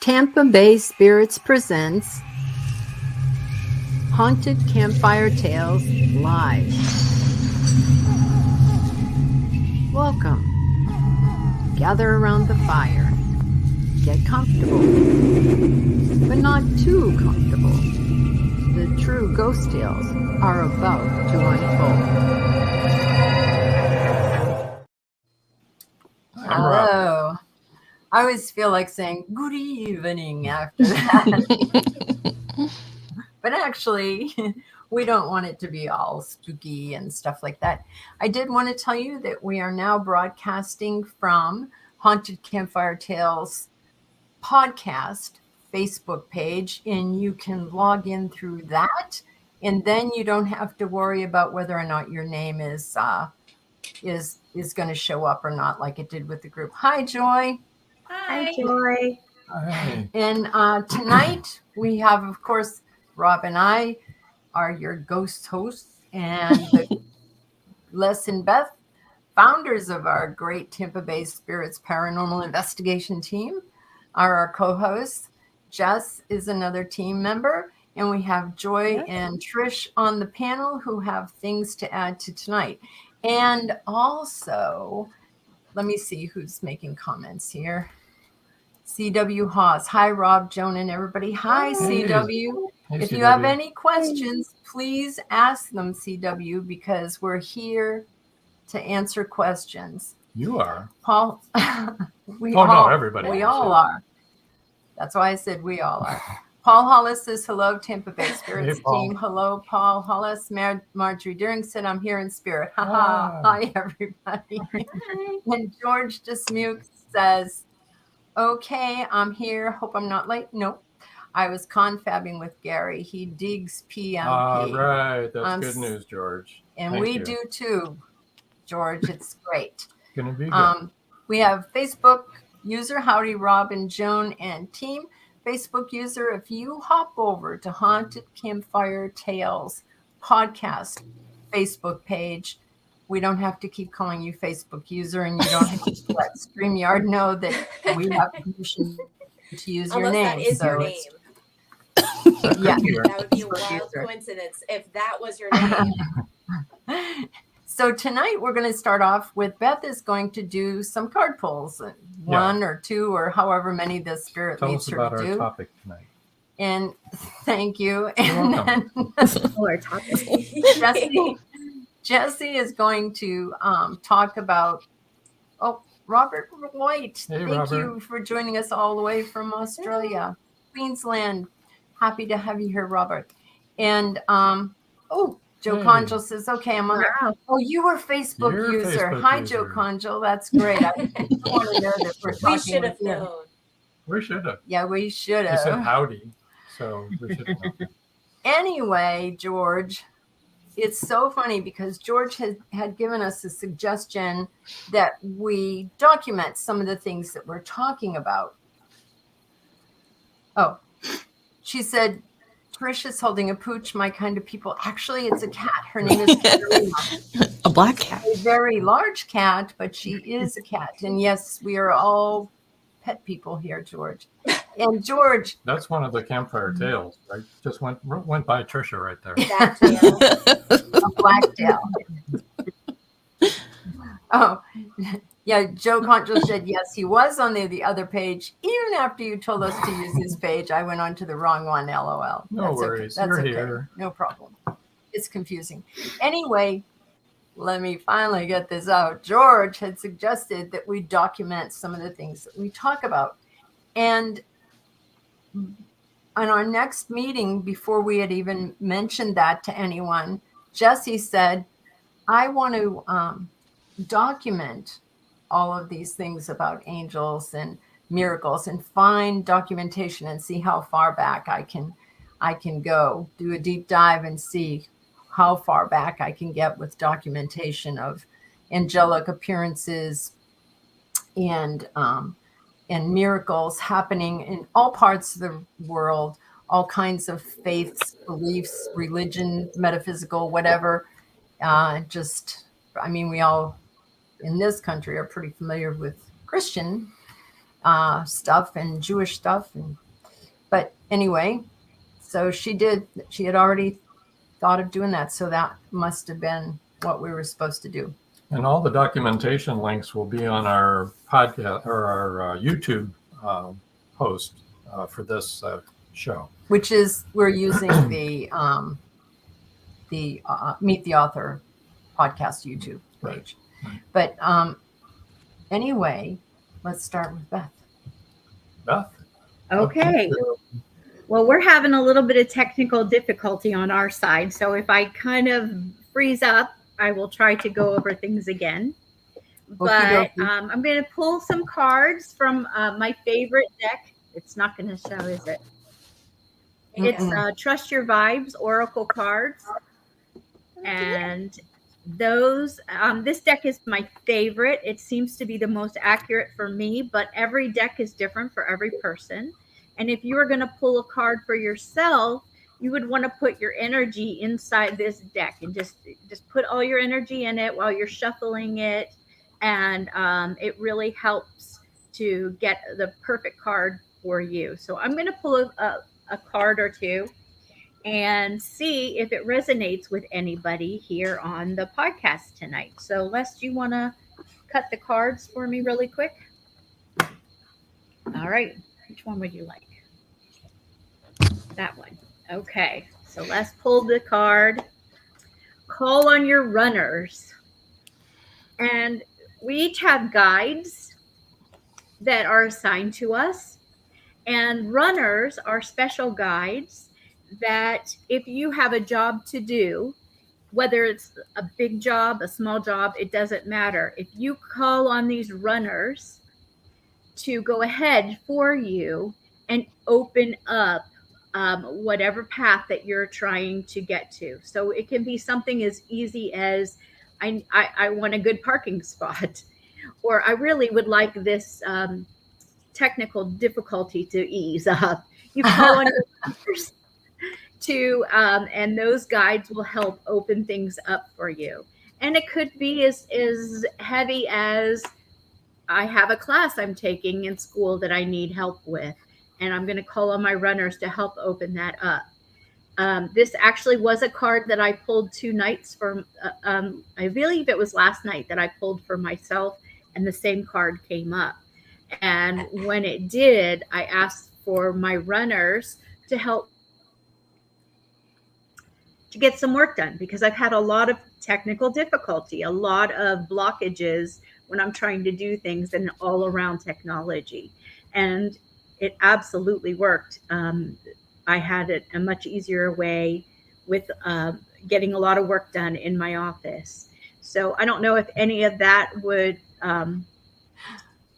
Tampa Bay Spirits presents Haunted Campfire Tales Live. Welcome. Gather around the fire. Get comfortable, but not too comfortable. The true ghost tales are about to unfold. Hello. I always feel like saying good evening after that. But actually, we don't want it to be all spooky and stuff like that. I did want to tell you that we are now broadcasting from Haunted Campfire Tales podcast Facebook page, and you can log in through that, and then you don't have to worry about whether or not your name is going to show up or not, like it did with the group. Hi, Joy. Hi, Joy. Hi. And tonight we have, of course, Rob and I are your ghost hosts, and Les and Beth, founders of our great Tampa Bay Spirits Paranormal Investigation team, are our co-hosts. Jess is another team member, and we have Joy and Trish on the panel who have things to add to tonight. And also, let me see who's making comments here. CW Haas. Hi, Rob, Joan, and everybody. Hi, CW. Hey, if CW. you have any questions, please ask them, CW, because we're here to answer questions. You are. Paul, everybody. We all are. That's why I said we all are. Paul Hollis says, hello, Tampa Bay Spirits team. Hello, Paul Hollis. Marjorie Deering said, I'm here in spirit. Hi, everybody. And George Dismuke says, okay, I'm here. Hope I'm not late. Nope. I was confabbing with Gary. He digs PMP. All right. That's good news, George. And Thank we you. do too, George. It's great. Gonna be good. We have Facebook user, Howdy Rob and Joan and team. Facebook user, if you hop over to Haunted Campfire Tales podcast Facebook page, we don't have to keep calling you Facebook user, and you don't have to let StreamYard know that we have permission to use your name. That is your name. Yeah, that would be a wild coincidence if that was your name. So tonight we're going to start off with Beth is going to do some card pulls, one or two or however many the spirit Tell leads us her about to our do. topic tonight. And thank you. You're And welcome. Our topic. Jesse is going to talk about, Robert White. Hey, Thank Robert. you for joining us all the way from Australia, Queensland. Happy to have you here, Robert. And, Joe Conjal says, okay, I'm on. Wow. Oh, you were Facebook You're a user. Facebook Hi, user. Joe Conjal. That's great. I want to know that we're talking We should have with you. known. We should have. Yeah, we should You said have. howdy, so we should have known. Anyway, George, it's so funny because George had given us a suggestion that we document some of the things that we're talking about. Oh, she said, Trish is holding a pooch, my kind of people. Actually, it's a cat. Her name is Katerina. A black cat. A very large cat, but she is a cat. And yes, we are all pet people here, George. And George. That's one of the campfire tales, right? Just went by Trisha right there. A blacktail. Oh, yeah. Joe Concho said, yes, he was on the other page. Even after you told us to use his page, I went on to the wrong one, LOL. No worries. You're here. No problem. It's confusing. Anyway, let me finally get this out. George had suggested that we document some of the things that we talk about. And on our next meeting, before we had even mentioned that to anyone, Jesse said, I want to document all of these things about angels and miracles and find documentation and see how far back I can go, do a deep dive and see how far back I can get with documentation of angelic appearances and miracles happening in all parts of the world, all kinds of faiths, beliefs, religion, metaphysical, whatever. We all in this country are pretty familiar with Christian stuff and Jewish stuff. But anyway, so she had already thought of doing that. So that must have been what we were supposed to do. And all the documentation links will be on our podcast or our YouTube post for this show. Which is, we're using the Meet the Author podcast YouTube page. Right. But anyway, let's start with Beth. Beth? Okay. Well, we're having a little bit of technical difficulty on our side. So if I kind of freeze up, I will try to go over things again. But I'm going to pull some cards from my favorite deck. It's not going to show, is it? It's Trust Your Vibes Oracle cards. And those, this deck is my favorite. It seems to be the most accurate for me, but every deck is different for every person. And if you were going to pull a card for yourself, you would want to put your energy inside this deck and just put all your energy in it while you're shuffling it. And it really helps to get the perfect card for you. So I'm going to pull a card or two and see if it resonates with anybody here on the podcast tonight. So Les, do you want to cut the cards for me really quick? All right. Which one would you like? That one. Okay. So let's pull the card. Call on your runners. And we each have guides that are assigned to us. And runners are special guides that if you have a job to do, whether it's a big job, a small job, it doesn't matter. If you call on these runners to go ahead for you and open up whatever path that you're trying to get to. So it can be something as easy as I want a good parking spot, or I really would like this technical difficulty to ease up. You call on your runners to, and those guides will help open things up for you. And it could be as heavy as I have a class I'm taking in school that I need help with, and I'm going to call on my runners to help open that up. This actually was a card that I pulled 2 nights for. I believe it was last night that I pulled for myself, and the same card came up. And when it did, I asked for my runners to help to get some work done, because I've had a lot of technical difficulty, a lot of blockages when I'm trying to do things and all around technology. And it absolutely worked. I had a much easier way with getting a lot of work done in my office. So I don't know if any of that would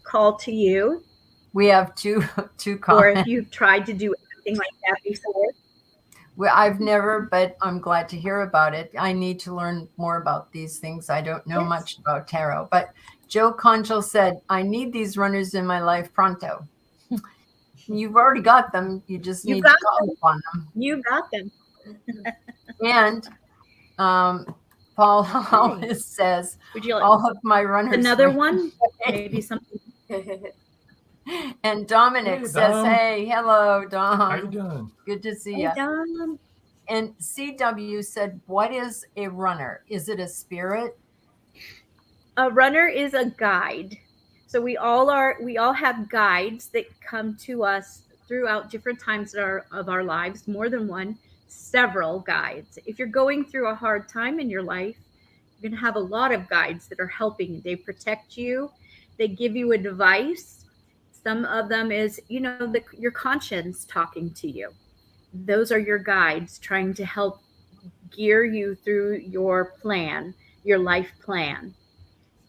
call to you. We have two comments. Or if you've tried to do anything like that before. Well, I've never, but I'm glad to hear about it. I need to learn more about these things. I don't know much about tarot. But Joe Conchel said, I need these runners in my life pronto. You've already got them. You just need to call upon them. You got them. And Paul Hollis says, would you like all of my runners. Another one? Maybe something. And Dominic says, Dom. hey, hello, Dom. How you doing? Good to see Hey, you. Dom. And CW said, what is a runner? Is it a spirit? A runner is a guide. So we all have guides that come to us throughout different times of our lives, more than one, several guides. If you're going through a hard time in your life, you're going to have a lot of guides that are helping. They protect you. They give you advice. Some of them is, your conscience talking to you. Those are your guides trying to help gear you through your plan, your life plan.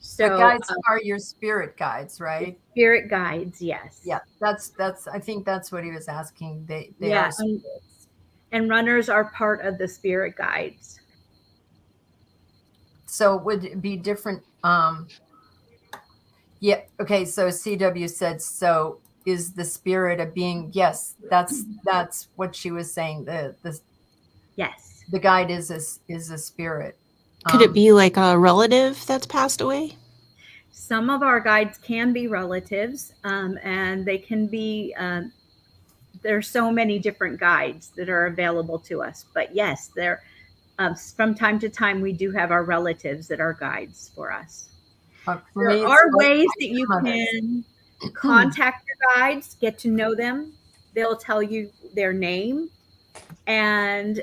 So the guides are your spirit guides, right? Spirit guides, yes. Yeah, that's. I think that's what he was asking. They Yeah, are spirits. and runners are part of the spirit guides. So would it be different? Yeah. Okay. So CW said, so is the spirit a being? Yes, that's what she was saying. Yes. The guide is a spirit. Could it be like a relative that's passed away? Some of our guides can be relatives, and they can be, there's so many different guides that are available to us. But yes, from time to time, we do have our relatives that are guides for us. For There me, it's are like ways my that you grandmother's. can contact your guides, get to know them. They'll tell you their name, and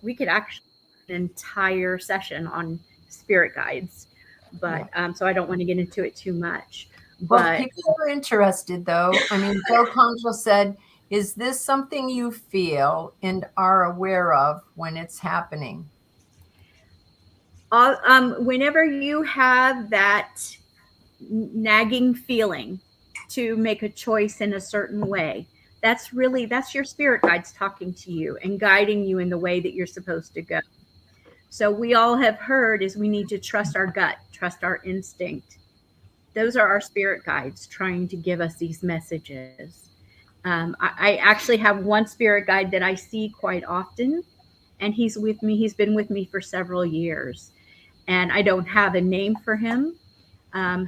we could actually do an entire session on spirit guides, but so I don't want to get into it too much. Well, But people are interested, though. I mean, Joe Conjal said, "Is this something you feel and are aware of when it's happening?" whenever you have that nagging feeling to make a choice in a certain way, that's your spirit guides talking to you and guiding you in the way that you're supposed to go. So we all have heard is we need to trust our gut, trust our instinct. Those are our spirit guides trying to give us these messages. I actually have one spirit guide that I see quite often, and he's with me. He's been with me for several years, and I don't have a name for him.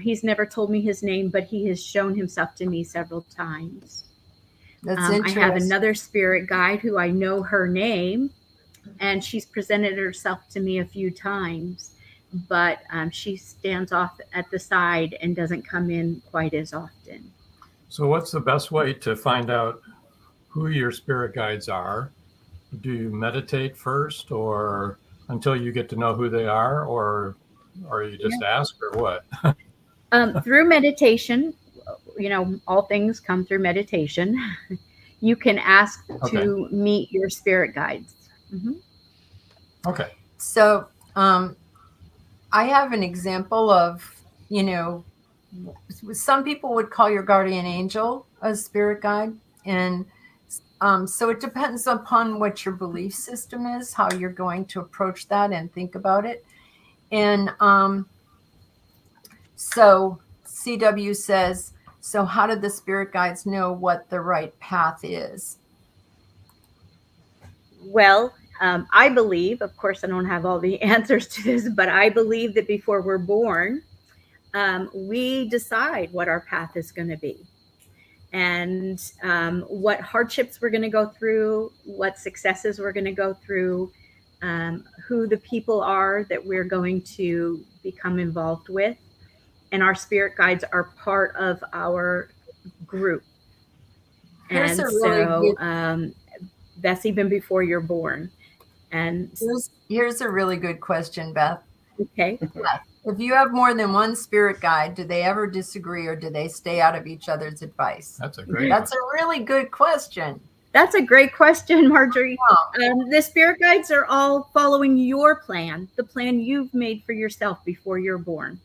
He's never told me his name, but he has shown himself to me several times. That's I interesting. have another spirit guide who I know her name, and she's presented herself to me a few times, but she stands off at the side and doesn't come in quite as often. So what's the best way to find out who your spirit guides are? Do you meditate first, or until you get to know who they are, or you just ask, or what? Through meditation, all things come through meditation. You can ask to meet your spirit guides. Mm-hmm. Okay. So I have an example of, some people would call your guardian angel a spirit guide. And so it depends upon what your belief system is, how you're going to approach that and think about it. And so CW says, so how did the spirit guides know what the right path is? Well, I believe, of course, I don't have all the answers to this, but I believe that before we're born, we decide what our path is going to be, and what hardships we're going to go through, what successes we're going to go through, who the people are that we're going to become involved with. And our spirit guides are part of our group. Here's And so that's even before you're born. And here's a really good question, Beth. Okay. If you have more than one spirit guide, do they ever disagree, or do they stay out of each other's advice? That's a really good question. That's a great question, Marjorie. The spirit guides are all following your plan, the plan you've made for yourself before you're born.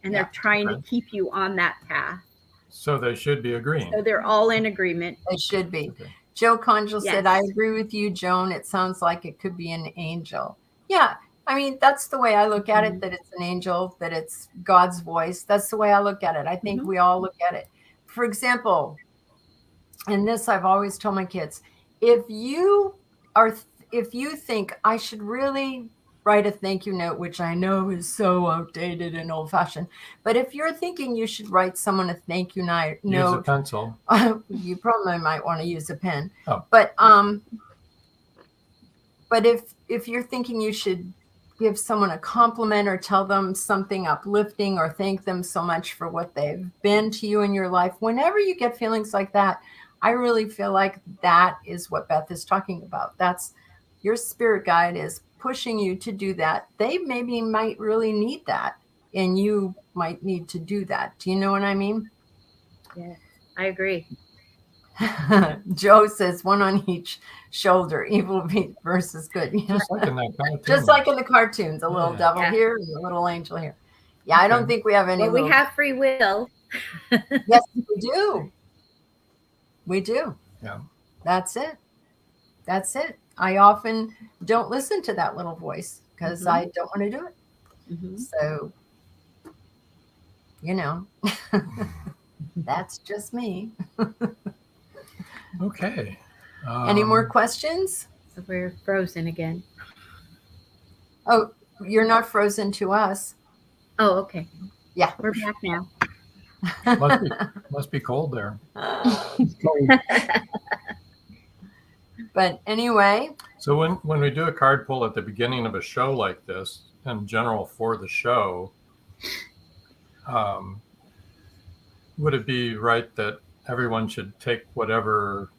And they're trying to keep you on that path. So they should be agreeing. So they're all in agreement. They should be. Okay. Joe Conjal said, I agree with you, Joan. It sounds like it could be an angel. Yeah. I mean, that's the way I look at it, that it's an angel, that it's God's voice. That's the way I look at it. I think we all look at it. For example, and this I've always told my kids, if you think I should really write a thank you note, which I know is so outdated and old fashioned, but if you're thinking you should write someone a thank you note, use a pencil. You probably might want to use a pen. Oh. But if you're thinking you should give someone a compliment or tell them something uplifting or thank them so much for what they've been to you in your life, whenever you get feelings like that, I really feel like that is what Beth is talking about. That's your spirit guide is pushing you to do that. They might really need that, and you might need to do that. Do you know what I mean? Yeah, I agree. Joe says one on each shoulder, evil versus good. Just like in that cartoon. Just like in the cartoons, a little devil here and a little angel here. Yeah, I don't think we have any. Well, we have free will. Yes, we do. We do. Yeah. That's it. That's it. I often don't listen to that little voice because I don't want to do it. So, that's just me. Okay. Any more questions? So we're frozen again. Oh, you're not frozen to us. Oh, okay. Yeah. We're back now. Must be cold there. But anyway, So when we do a card pull at the beginning of a show like this, in general for the show, would it be right that everyone should take whatever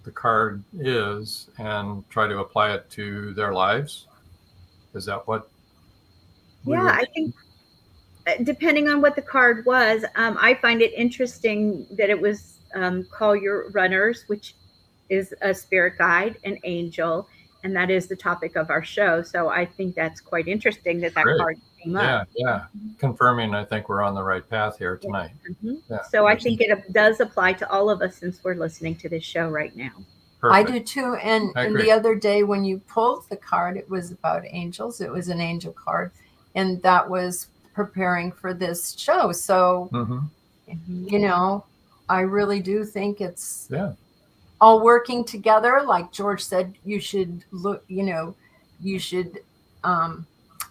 the card is and try to apply it to their lives? Is that what? Yeah, I think depending on what the card was, I find it interesting that it was call your runners, which is a spirit guide, an angel, and that is the topic of our show. So I think that's quite interesting that Great. card came up. Yeah. Confirming, I think we're on the right path here tonight. Mm-hmm. Yeah, so I think it does apply to all of us since we're listening to this show right now. I Perfect. do too. And agree. the other day when you pulled the card, it was about angels. It was an angel card. And that was preparing for this show. So, you know, I really do think it's all working together. Like George said, you should look, you should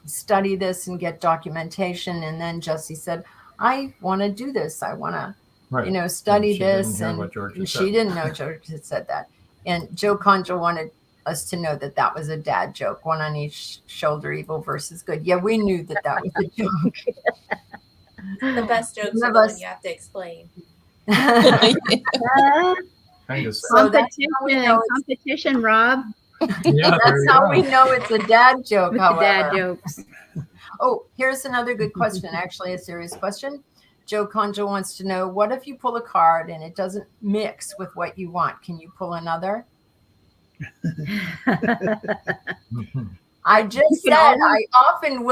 study this and get documentation. And then Jesse said, I want to do this. I want to, study this. And she didn't know George had said that. And Joe Conjo wanted us to know that that was a dad joke, one on each shoulder, evil versus good. Yeah, we knew that was a joke. The best jokes are the one you have to explain. Competition, Rob. Yeah, that's how we know it's a dad joke. Dad jokes. Oh, here's another good question. Actually, a serious question. Joe Conjo wants to know, what if you pull a card and it doesn't mix with what you want? Can you pull another? I just said I often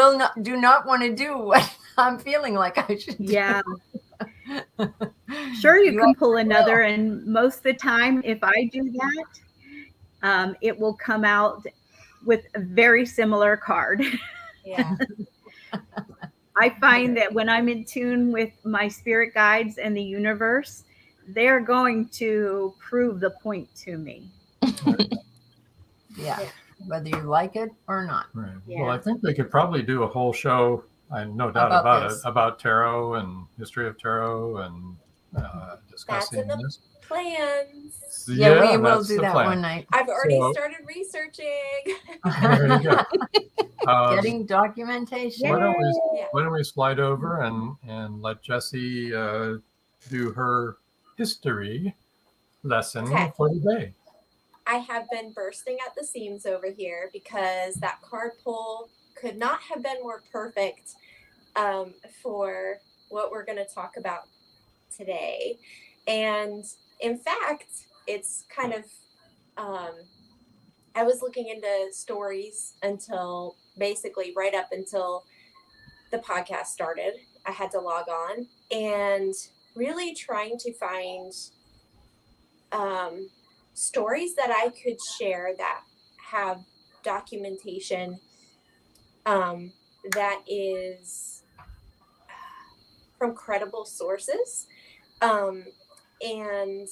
do not want to do what I'm feeling like I should do. Yeah. Sure, you can pull another, and most of the time, if I do that, it will come out with a very similar card. Yeah. I find that when I'm in tune with my spirit guides and the universe, they're going to prove the point to me. Yeah, whether you like it or not. Right. Yeah. Well, I think they could probably do a whole show, no doubt about it, about tarot and history of tarot and discussing that's in this. The plans. Yeah, we will do that one night. I've already started researching. There you go. Getting documentation. Why don't we slide over and let Jessie do her history lesson for the day. I have been bursting at the seams over here because that card pull could not have been more perfect for what we're going to talk about today. And in fact, it's kind of, I was looking into stories until basically right up until the podcast started. I had to log on and really trying to find stories that I could share that have documentation that is from credible sources. And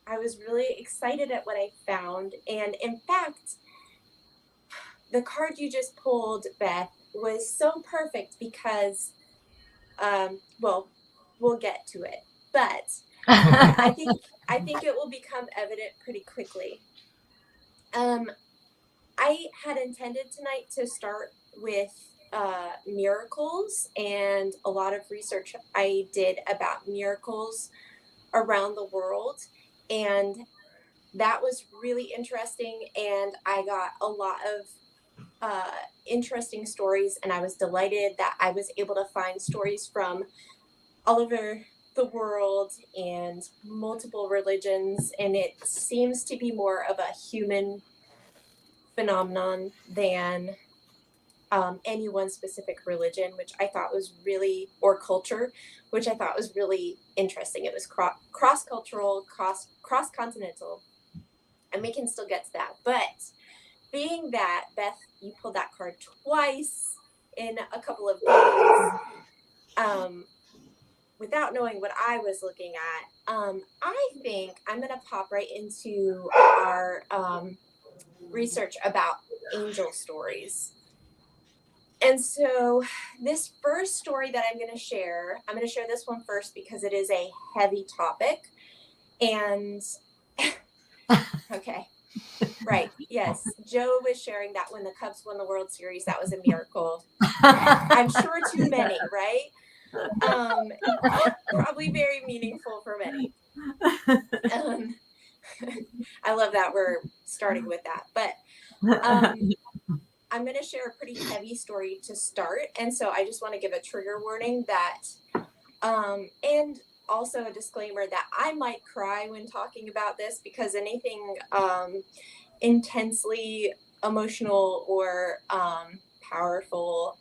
I was really excited at what I found. And in fact, the card you just pulled, Beth, was so perfect because, well, we'll get to it. But I think it will become evident pretty quickly. I had intended tonight to start with miracles and a lot of research I did about miracles around the world, and that was really interesting, and I got a lot of interesting stories, and I was delighted that I was able to find stories from all over the world and multiple religions, and it seems to be more of a human phenomenon than any one specific religion, which I thought was really, or culture, which I thought was really interesting. It was cross-cultural, cross-continental, and we can still get to that. But being that, Beth, you pulled that card twice in a couple of days, without knowing what I was looking at, I think I'm going to pop right into our research about angel stories. And so this first story that I'm going to share this one first because it is a heavy topic. And okay, right. Yes. Joe was sharing that when the Cubs won the World Series, that was a miracle. I'm sure to many, right? Probably very meaningful for many. I love that we're starting with that. But I'm going to share a pretty heavy story to start. And so I just want to give a trigger warning that, and also a disclaimer that I might cry when talking about this because anything intensely emotional or powerful,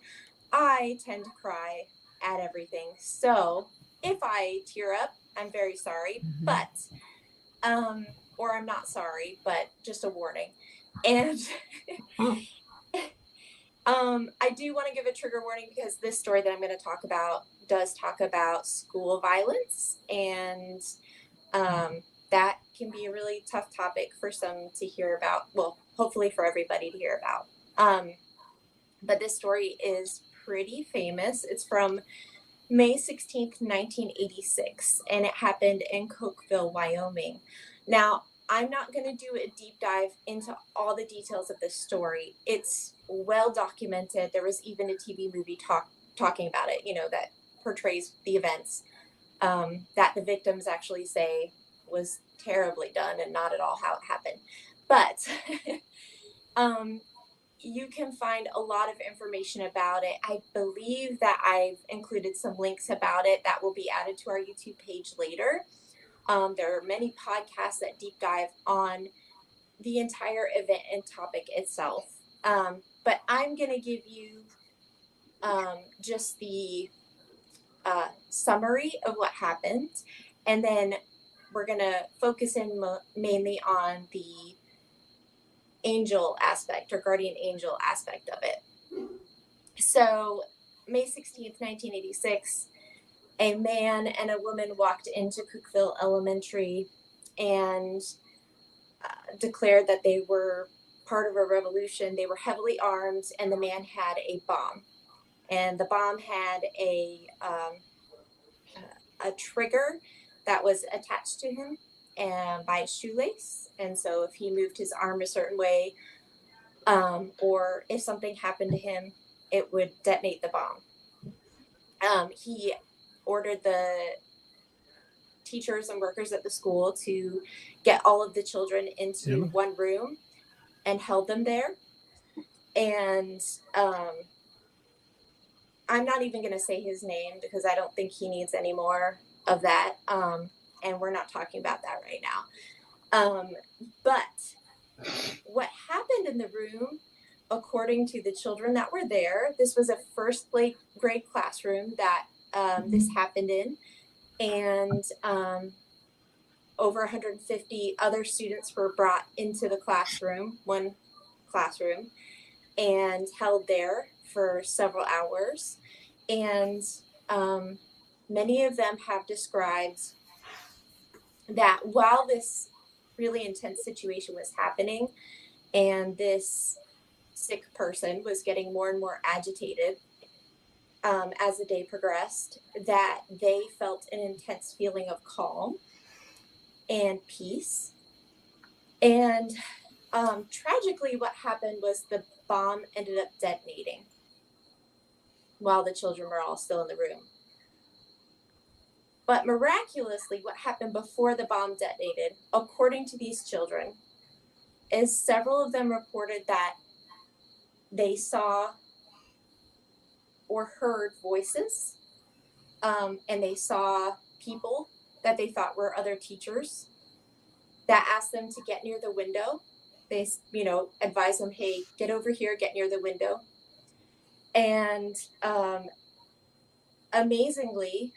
I tend to cry at everything. So if I tear up, I'm very sorry, but, or I'm not sorry, but just a warning. And I do want to give a trigger warning because this story that I'm going to talk about does talk about school violence, and that can be a really tough topic for some to hear about. Well, hopefully for everybody to hear about. But this story is pretty famous. It's from May 16th, 1986, and it happened in Cokeville, Wyoming. Now, I'm not going to do a deep dive into all the details of this story. It's well documented. There was even a TV movie talking about it, that portrays the events that the victims actually say was terribly done and not at all how it happened. But you can find a lot of information about it. I believe that I've included some links about it that will be added to our YouTube page later. There are many podcasts that deep dive on the entire event and topic itself. But I'm going to give you just the summary of what happened. And then we're going to focus in mainly on the angel aspect or guardian angel aspect of it. So May 16th, 1986, a man and a woman walked into Cookville Elementary and declared that they were part of a revolution. They were heavily armed, and the man had a bomb. And the bomb had a trigger that was attached to him and by a shoelace. And so if he moved his arm a certain way, or if something happened to him, it would detonate the bomb. He ordered the teachers and workers at the school to get all of the children into one room and held them there. And I'm not even going to say his name because I don't think he needs any more of that. And we're not talking about that right now. But what happened in the room, according to the children that were there, this was a first grade classroom that this happened in. And over 150 other students were brought into the classroom, one classroom, and held there for several hours. And many of them have described that while this really intense situation was happening and this sick person was getting more and more agitated as the day progressed, that they felt an intense feeling of calm and peace. And tragically, what happened was the bomb ended up detonating while the children were all still in the room. But miraculously, what happened before the bomb detonated, according to these children, is several of them reported that they saw or heard voices, and they saw people that they thought were other teachers that asked them to get near the window. They, advised them, hey, get over here, get near the window. And amazingly,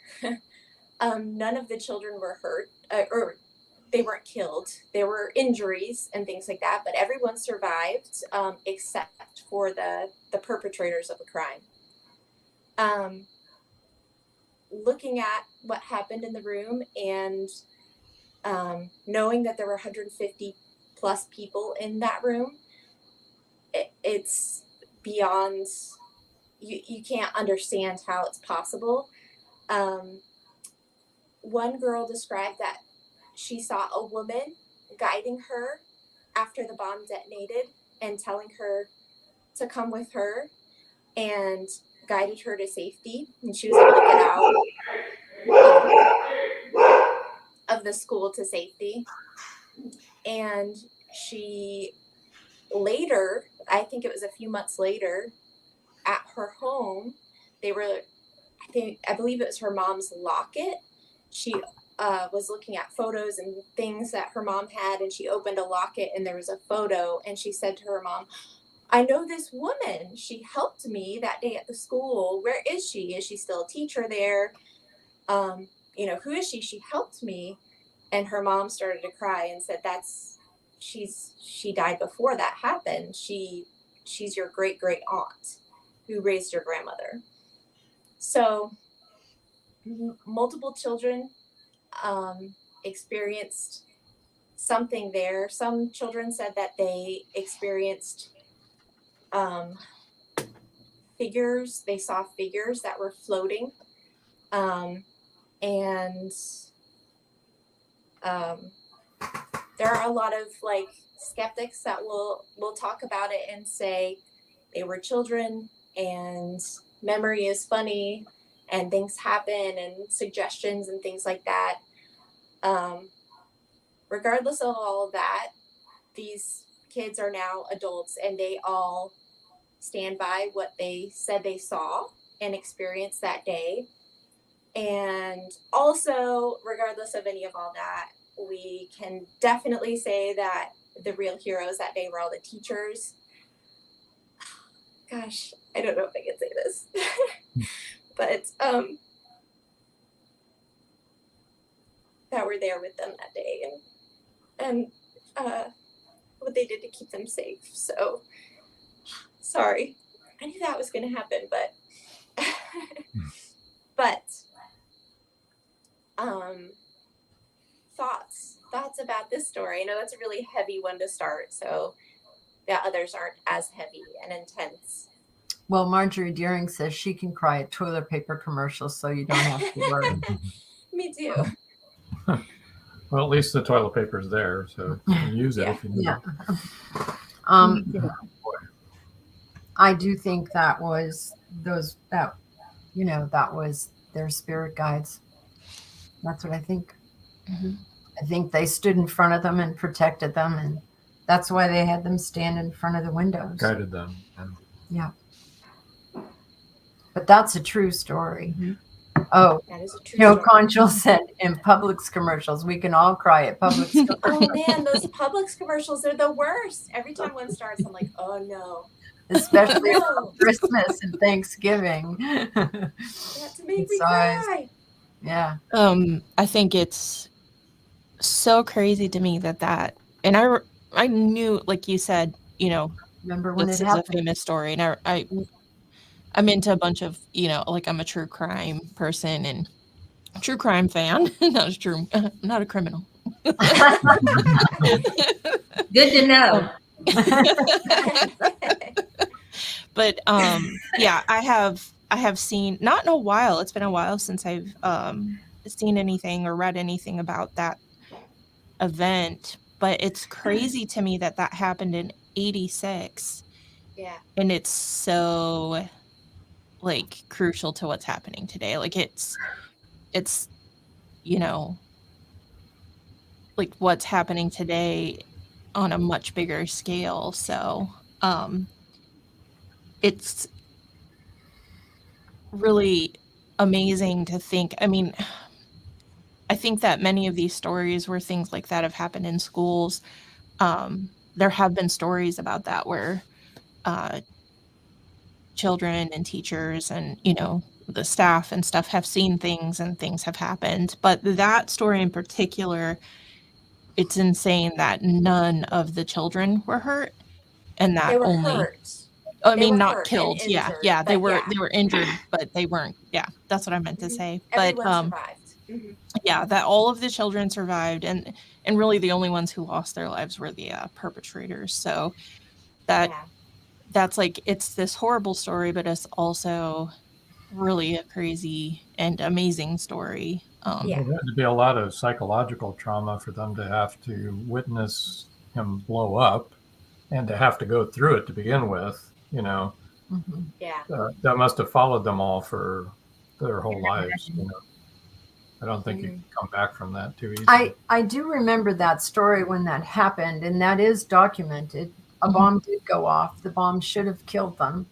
none of the children were hurt, or they weren't killed. There were injuries and things like that, but everyone survived except for the perpetrators of the crime. Looking at what happened in the room and knowing that there were 150 plus people in that room, it's beyond you can't understand how it's possible. One girl described that she saw a woman guiding her after the bomb detonated and telling her to come with her, and guided her to safety, and she was able to get out of the school to safety. And she later, I think it was a few months later, at her home, they were, I believe it was her mom's locket. She was looking at photos and things that her mom had, and she opened a locket and there was a photo, and she said to her mom, I know this woman. She helped me that day at the school. Where is she? Is she still a teacher there? Who is she? She helped me. And her mom started to cry and said, she died before that happened. She's your great great aunt who raised your grandmother. So multiple children experienced something there. Some children said that they experienced figures. They saw figures that were floating, and there are a lot of like skeptics that will talk about it and say they were children and memory is funny and things happen and suggestions and things like that. Regardless of all of that, these kids are now adults and they all stand by what they said they saw and experienced that day. And also, regardless of any of all that, we can definitely say that the real heroes that day were all the teachers. Gosh, I don't know if I can say this, but that were there with them that day, and what they did to keep them safe. So sorry, I knew that was going to happen, but thoughts about this story. I know that's a really heavy one to start, so the others aren't as heavy and intense. Well, Marjorie Deering says she can cry at toilet paper commercials, so you don't have to worry. Me too. Well, at least the toilet paper's there, so you can use it if you need it. I do think that was that was their spirit guides. That's what I think. Mm-hmm. I think they stood in front of them and protected them, and that's why they had them stand in front of the windows. Guided them. Yeah. But that's a true story. Mm-hmm. Oh, that is a true story. Conchal said in Publix commercials, we can all cry at Publix commercials. Oh man, those Publix commercials are the worst. Every time one starts, I'm like, oh no. Especially for Christmas and Thanksgiving. You have to make me cry. Yeah. I think it's so crazy to me that and I knew, like you said, remember when this it is happened? a famous story, and I'm into a bunch of, like I'm a true crime person and a true crime fan. Not a criminal. Good to know. But yeah, I have seen, not in a while, it's been a while since I've seen anything or read anything about that event, but it's crazy to me that happened in 86. Yeah. And it's so like crucial to what's happening today. Like it's like what's happening today on a much bigger scale. So it's really amazing to think. I mean, I think that many of these stories where things like that have happened in schools, there have been stories about that where children and teachers and, the staff and stuff have seen things and things have happened. But that story in particular, it's insane that none of the children were hurt and that They were only hurt. I They mean, were not hurt killed. and injured, Yeah. They but were injured, but they weren't. Yeah, that's what I meant to say. Everyone But survived. Mm-hmm. yeah, that all of the children survived, and really the only ones who lost their lives were the perpetrators. So that that's like, it's this horrible story, but it's also really a crazy and amazing story. Yeah. There had to be a lot of psychological trauma for them to have to witness him blow up and to have to go through it to begin with. Mhm. Yeah. That must have followed them all for their whole lives. I don't think you can come back from that too easily. I do remember that story when that happened, and that is documented. A Mhm. bomb did go off. The bomb should have killed them.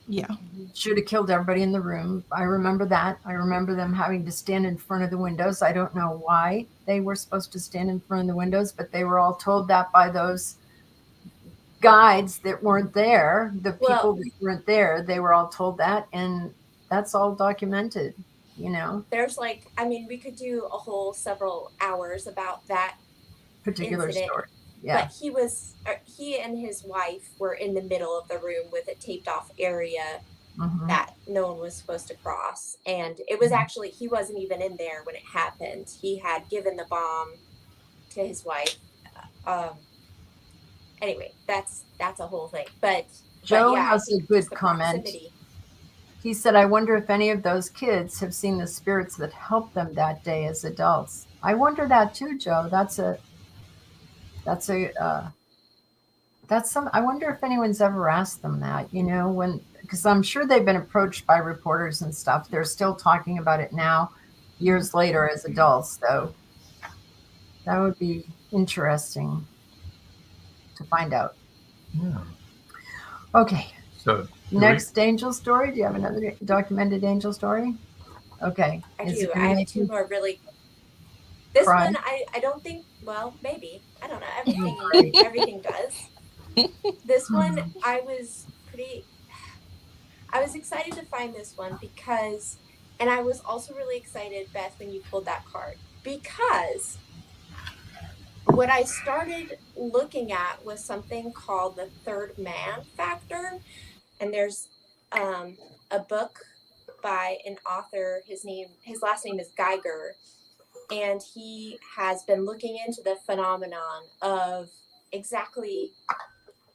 Yeah. Should have killed everybody in the room. I remember that. I remember them having to stand in front of the windows. I don't know why they were supposed to stand in front of the windows, but they were all told that by those guides that weren't there. The people Well, that weren't there, they were all told that, and that's all documented, you know, there's like, I mean, we could do a whole several hours about that particular incident. story. Yeah. But he and his wife were in the middle of the room with a taped off area Mhm. that no one was supposed to cross. And it was actually, he wasn't even in there when it happened. He had given the bomb to his wife. Um, anyway, that's a whole thing. But Joe yeah, I has a think good just the comment. proximity. He said, I wonder if any of those kids have seen the spirits that helped them that day as adults. I wonder that too, Joe. That's some, I wonder if anyone's ever asked them that, because I'm sure they've been approached by reporters and stuff. They're still talking about it now, years later as adults. So that would be interesting to find out. Yeah. Okay. So Next angel story. Do you have another documented angel story? Okay. I Is it do. going I to have make two you more really. This cry? one, I don't think. Well, maybe. I don't know. Right. Everything does. This one, I was excited to find this one because, and I was also really excited, Beth, when you pulled that card, because what I started looking at was something called the third man factor. And there's a book by an author. His last name is Geiger. And he has been looking into the phenomenon of exactly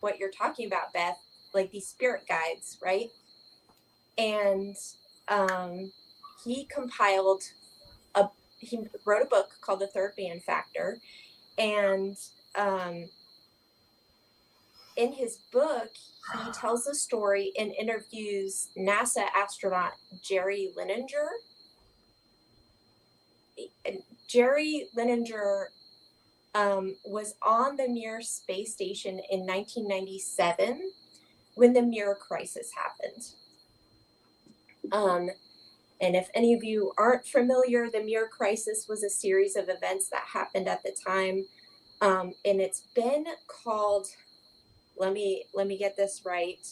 what you're talking about, Beth, like these spirit guides, right? And he compiled he wrote a book called The Third Man Factor. And in his book, he tells the story and interviews NASA astronaut Jerry Linenger. Jerry Linenger was on the Mir space station in 1997 when the Mir crisis happened. And if any of you aren't familiar, the Mir crisis was a series of events that happened at the time. And it's been called, let me get this right,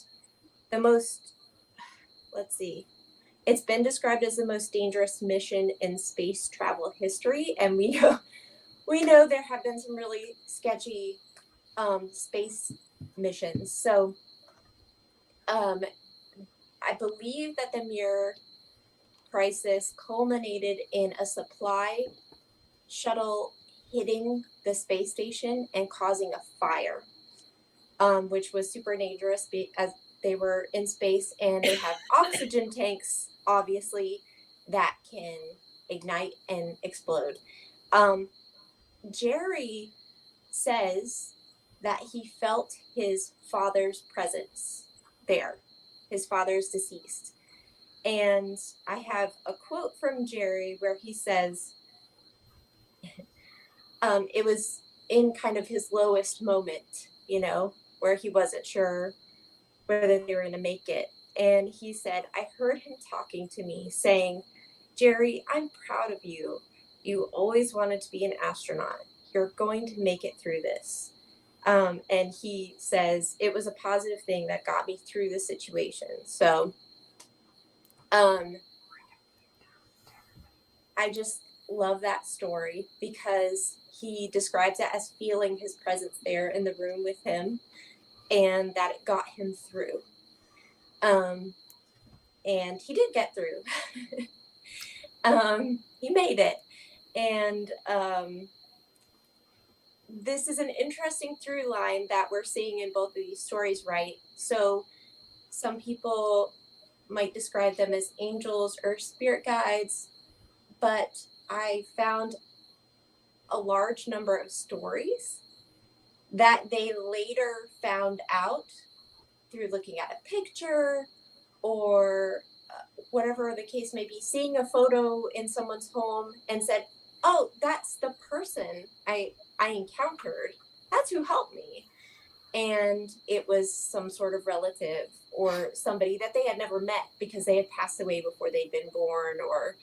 it's been described as the most dangerous mission in space travel history. And we know there have been some really sketchy space missions. So I believe that the Mir crisis culminated in a supply shuttle hitting the space station and causing a fire, which was super dangerous as they were in space and they have oxygen tanks, obviously, that can ignite and explode. Jerry says that he felt his father's presence there. His father's deceased. And I have a quote from Jerry where he says, it was in kind of his lowest moment, where he wasn't sure whether they were going to make it. And he said, I heard him talking to me saying, Jerry, I'm proud of you. You always wanted to be an astronaut. You're going to make it through this. And he says, it was a positive thing that got me through the situation. So I just love that story because he describes it as feeling his presence there in the room with him and that it got him through. And he did get through. He made it. And this is an interesting through line that we're seeing in both of these stories, right? So some people might describe them as angels or spirit guides, but I found a large number of stories that they later found out through looking at a picture or whatever the case may be, seeing a photo in someone's home and said, "Oh, that's the person I encountered. That's who helped me." And it was some sort of relative or somebody that they had never met because they had passed away before they'd been born, or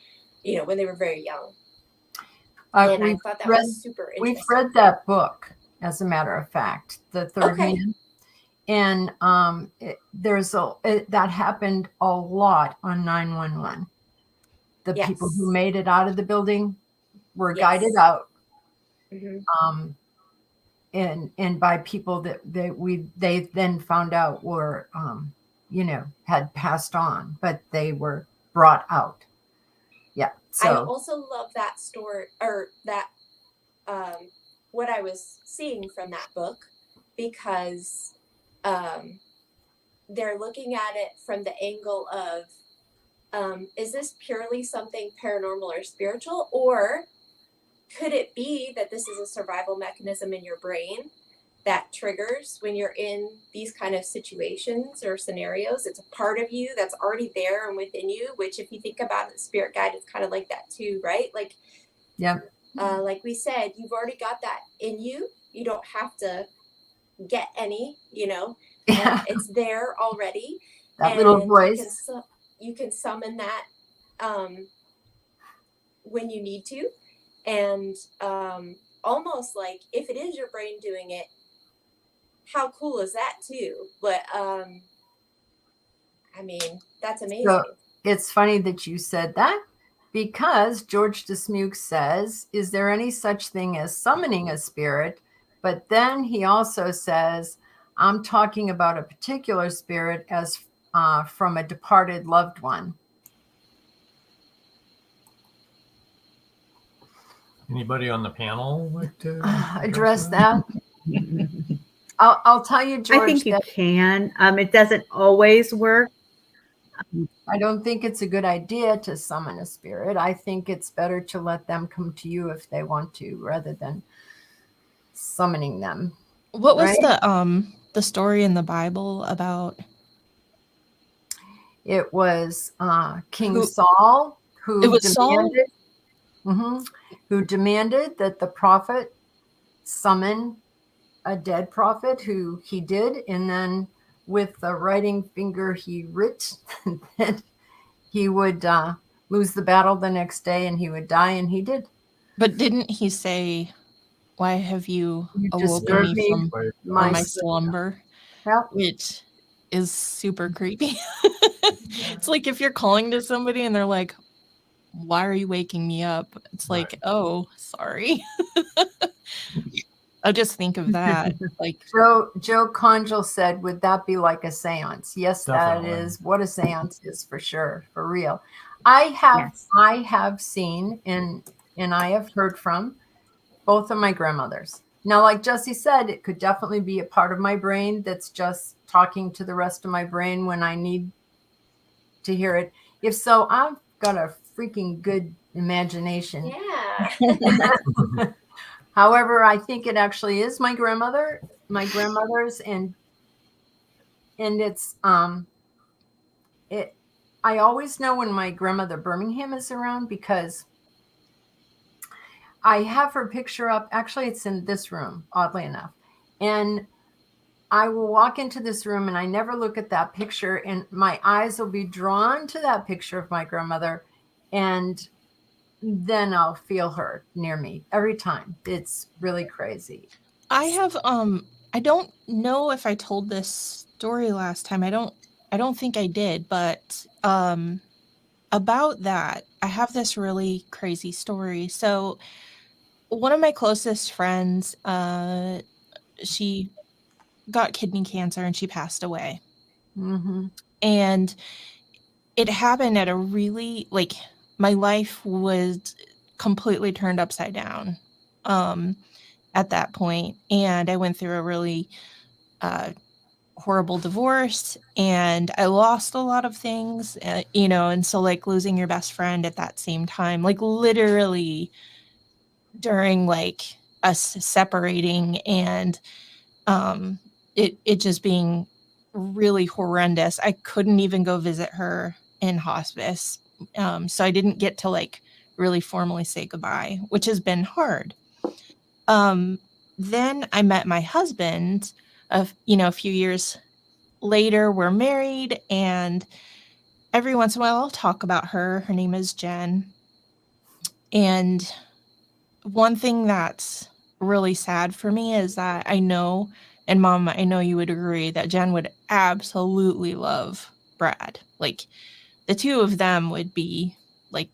when they were very young. And I thought that was super interesting. We've read that book, as a matter of fact, The Third Man. And that happened a lot on 911. The people who made it out of the building were guided out, and by people that they then found out were had passed on, but they were brought out. Yeah. So I also love that story, or that what I was seeing from that book, because they're looking at it from the angle of, is this purely something paranormal or spiritual, or could it be that this is a survival mechanism in your brain that triggers when you're in these kind of situations or scenarios? It's a part of you that's already there and within you, which if you think about it, spirit guide is kind of like that too, right? Like, yeah. Like we said, you've already got that in you. You don't have to get any, it's there already. That little voice. You can summon that when you need to. And almost like if it is your brain doing it, how cool is that too? But I mean, that's amazing. So it's funny that you said that, because George Dismuke says, is there any such thing as summoning a spirit? But then he also says, I'm talking about a particular spirit as from a departed loved one. Anybody on the panel like to address that? I'll tell you, George. I think you can. It doesn't always work. I don't think it's a good idea to summon a spirit. I think it's better to let them come to you if they want to, rather than summoning them. What was the story in the Bible about? It was King Saul who demanded who demanded that the prophet summon a dead prophet, who he did, and then with the writing finger he writ that he would lose the battle the next day and he would die, and he did. But didn't he say, "Why have you awoken me from my slumber?" Well, which is super creepy. It's like if you're calling to somebody and they're like, "Why are you waking me up?" It's like, "Oh, sorry." I'll just think of that. Like Joe Conjal said, would that be like a seance? Yes, definitely. That is what a seance is, for sure, for real. I have seen and I have heard from both of my grandmothers. Now, like Jesse said, it could definitely be a part of my brain that's just talking to the rest of my brain when I need to hear it. If so, I've got a freaking good imagination. Yeah. However, I think it actually is my grandmother's, and it's I always know when my grandmother Birmingham is around, because I have her picture up. Actually, it's in this room, oddly enough. And I will walk into this room and I never look at that picture, and my eyes will be drawn to that picture of my grandmother, and then I'll feel her near me every time. It's really crazy. I have I don't know if I told this story last time. I don't think I did, but about that, I have this really crazy story. So one of my closest friends, she got kidney cancer and she passed away. Mm-hmm. And it happened at a really, like, my life was completely turned upside down at that point, and I went through a really horrible divorce, and I lost a lot of things, you know, and so like losing your best friend at that same time, like literally during like us separating, and it just being really horrendous. I couldn't even go visit her in hospice. So I didn't get to like really formally say goodbye, which has been hard. Then I met my husband, you know, a few years later. We're married, and every once in a while I'll talk about her. Her name is Jen. And one thing that's really sad for me is that I know, and Mom, I know you would agree, that Jen would absolutely love Brad. Like the two of them would be like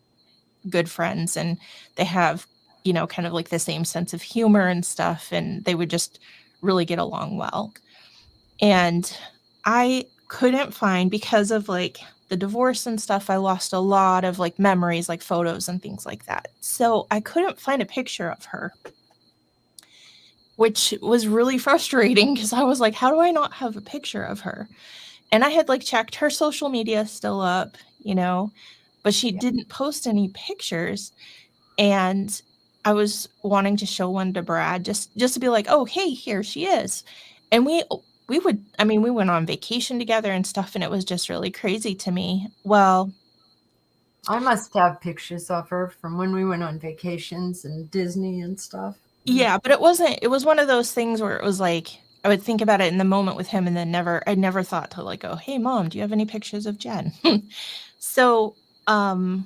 good friends, and they have, you know, kind of like the same sense of humor and stuff, and they would just really get along well. And I couldn't find, because of like the divorce and stuff, I lost a lot of like memories, like photos and things like that. So I couldn't find a picture of her, which was really frustrating because I was like, how do I not have a picture of her? And I had like checked her social media still up, you know, but she didn't post any pictures. And I was wanting to show one to Brad just to be like, oh, hey, here she is. And we would, I mean, we went on vacation together and stuff, and it was just really crazy to me. Well, I must have pictures of her from when we went on vacations and Disney and stuff. yeah, but it was one of those things where it was like, I would think about it in the moment with him, and then I never thought to like go, hey, Mom, do you have any pictures of Jen? So, I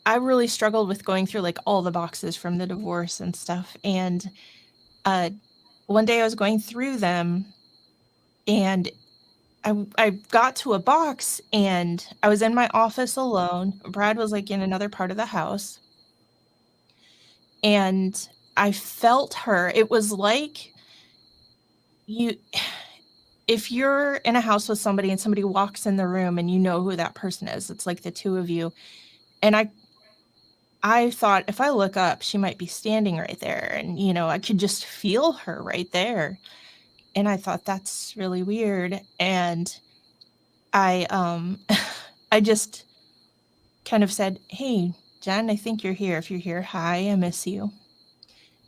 really struggled with going through like all the boxes from the divorce and stuff. And one day I was going through them, and I got to a box, and I was in my office alone. Brad was like in another part of the house, and I felt her. It was like if you're in a house with somebody and somebody walks in the room and you know who that person is, it's like the two of you. And I thought, if I look up, she might be standing right there, and you know, I could just feel her right there. And I thought, that's really weird. And I I just kind of said, hey, Jen, I think you're here. If you're here, hi, I miss you.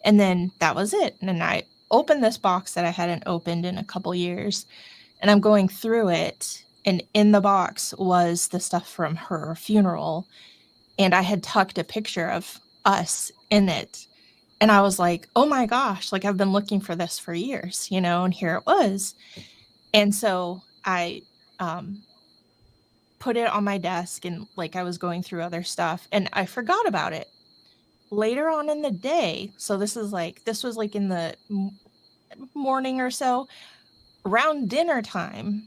And then that was it. And then I opened this box that I hadn't opened in a couple years, and I'm going through it, and in the box was the stuff from her funeral, and I had tucked a picture of us in it. And I was like, oh my gosh, like I've been looking for this for years, you know, and here it was. And so I put it on my desk, and like I was going through other stuff, and I forgot about it. Later on in the day, so this was like in the morning or so, around dinner time,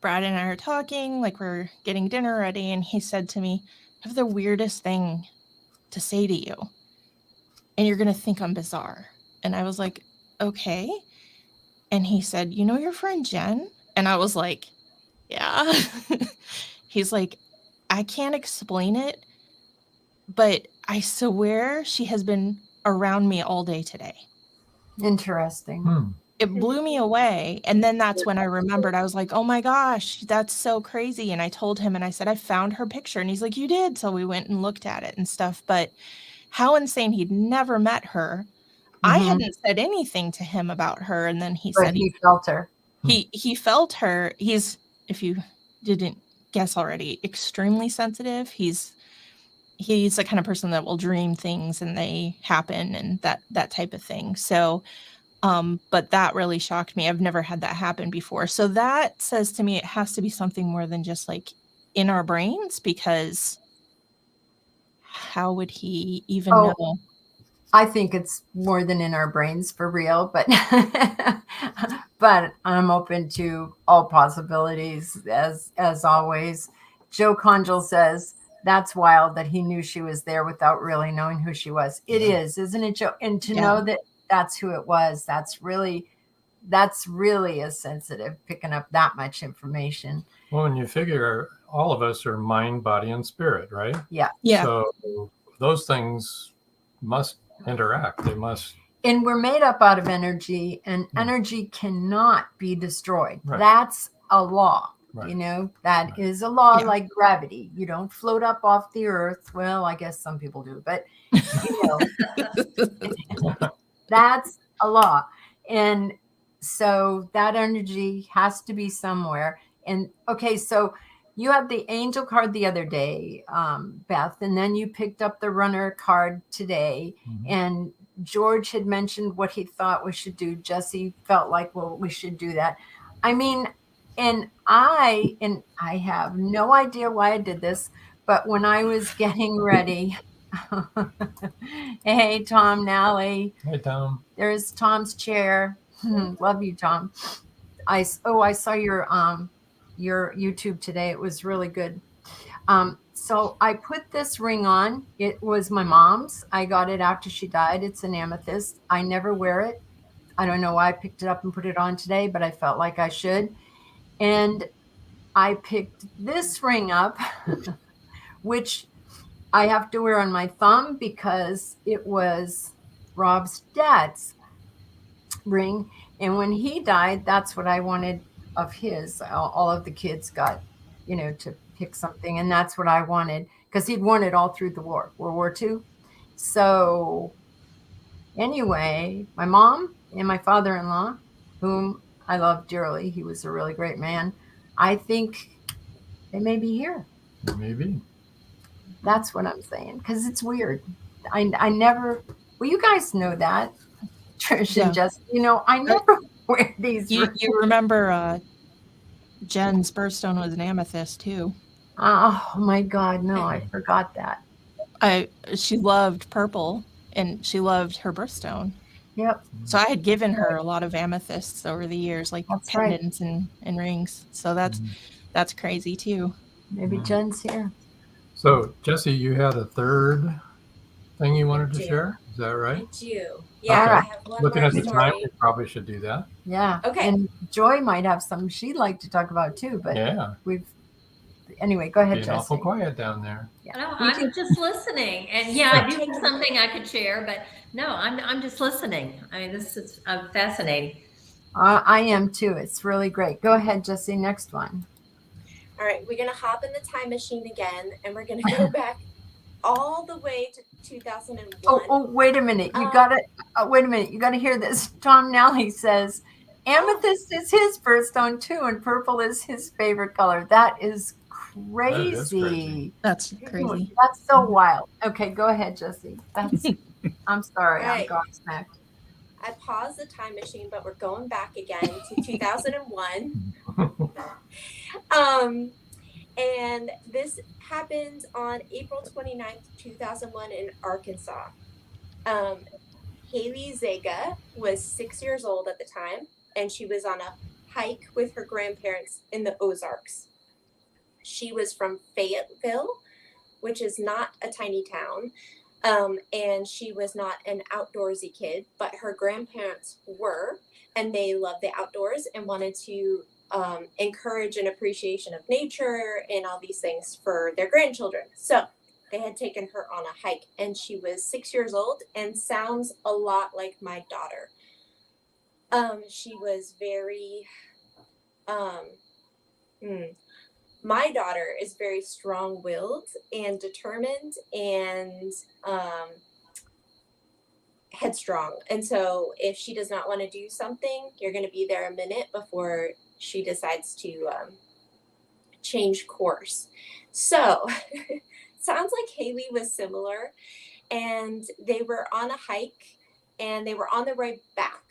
Brad and I are talking, like we're getting dinner ready, and he said to me, I have the weirdest thing to say to you, and you're going to think I'm bizarre. And I was like, okay. And he said, you know your friend Jen? And I was like, yeah. He's like, I can't explain it, but I swear she has been around me all day today. Interesting. It blew me away. And then that's when I remembered. I was like, oh my gosh, that's so crazy. And I told him, and I said, I found her picture. And he's like, you did? So we went and looked at it and stuff. But how insane. He'd never met her. I hadn't said anything to him about her. And then he said he felt her. He felt her. He's, if you didn't guess already, extremely sensitive. He's the kind of person that will dream things and they happen, and that type of thing. So but that really shocked me. I've never had that happen before. So that says to me it has to be something more than just like in our brains, because how would he even know? I think it's more than in our brains for real, but but I'm open to all possibilities as always. Joe Conjal says that's wild that he knew she was there without really knowing who she was. It is, isn't it, Joe? And to know that that's who it was, that's really a sensitive, picking up that much information. Well, when you figure all of us are mind, body, and spirit, right? Yeah. Yeah. So those things must interact. They must. And we're made up out of energy, and Yeah. energy cannot be destroyed. Right. That's a law. Right. You know, that Right. is a law Yeah. like gravity. You don't float up off the earth. Well, I guess some people do, but you know, that's a law. And so that energy has to be somewhere. And okay, so you had the angel card the other day, Beth, and then you picked up the runner card today. Mhm. And George had mentioned what he thought we should do. Jesse felt like, well, we should do that. I mean, and I have no idea why I did this, but when I was getting ready, hey, Tom Nally, Hey, Tom. there's Tom's chair. Love you, Tom. I saw your YouTube today. It was really good. So I put this ring on. It was my mom's. I got it after she died. It's an amethyst. I never wear it. I don't know why I picked it up and put it on today, but I felt like I should. And I picked this ring up, which I have to wear on my thumb because it was Rob's dad's ring. And when he died, that's what I wanted of his. All of the kids got, to pick something. And that's what I wanted because he'd won it all through the war, World War II. So anyway, my mom and my father-in-law, whom I love dearly, he was a really great man. I think they may be here. Maybe. That's what I'm saying. Because it's weird. I never, well, you guys know that. Trish Yeah. and Jess, I never wear these. You remember Jen's birthstone was an amethyst too. Oh my God, no, I forgot that. She loved purple and she loved her birthstone. Yep. So I had given her a lot of amethysts over the years, like That's right. pendants and rings. So that's crazy too. Maybe Jen's here. So, Jesse, you had a third thing you wanted to do. share? Is that I right? do. Yeah, Okay. I have one Looking more at the story. time, we probably should do that. Yeah. Okay. And Joy might have something she'd like to talk about too, but Yeah. anyway, go ahead, Being awful Jesse. quiet down there. No, I'm just listening, and yeah, I do have something I could share, but no, I'm just listening. I mean, this is fascinating. I am too. It's really great. Go ahead, Jesse. Next one. All right, we're going to hop in the time machine again, and we're going to go back all the way to 2001. Oh, wait a minute. You got to wait a minute. You got to hear this. Tom Nally says amethyst is his birthstone too, and purple is his favorite color. That is crazy. That is crazy. That's crazy. That's so wild. Okay, go ahead, Jesse. I'm sorry. Right. I'm gobsmacked. I paused the time machine, but we're going back again to 2001. And this happened on April 29th, 2001 in Arkansas. Haley Zega was 6 years old at the time, and she was on a hike with her grandparents in the Ozarks. She was from Fayetteville, which is not a tiny town. And she was not an outdoorsy kid, but her grandparents were, and they loved the outdoors and wanted to encourage an appreciation of nature and all these things for their grandchildren. So they had taken her on a hike, and she was 6 years old and sounds a lot like my daughter. She was very, my daughter is very strong-willed and determined and headstrong. And so if she does not want to do something, you're going to be there a minute before she decides to change course. So sounds like Haley was similar, and they were on a hike, and they were on their way back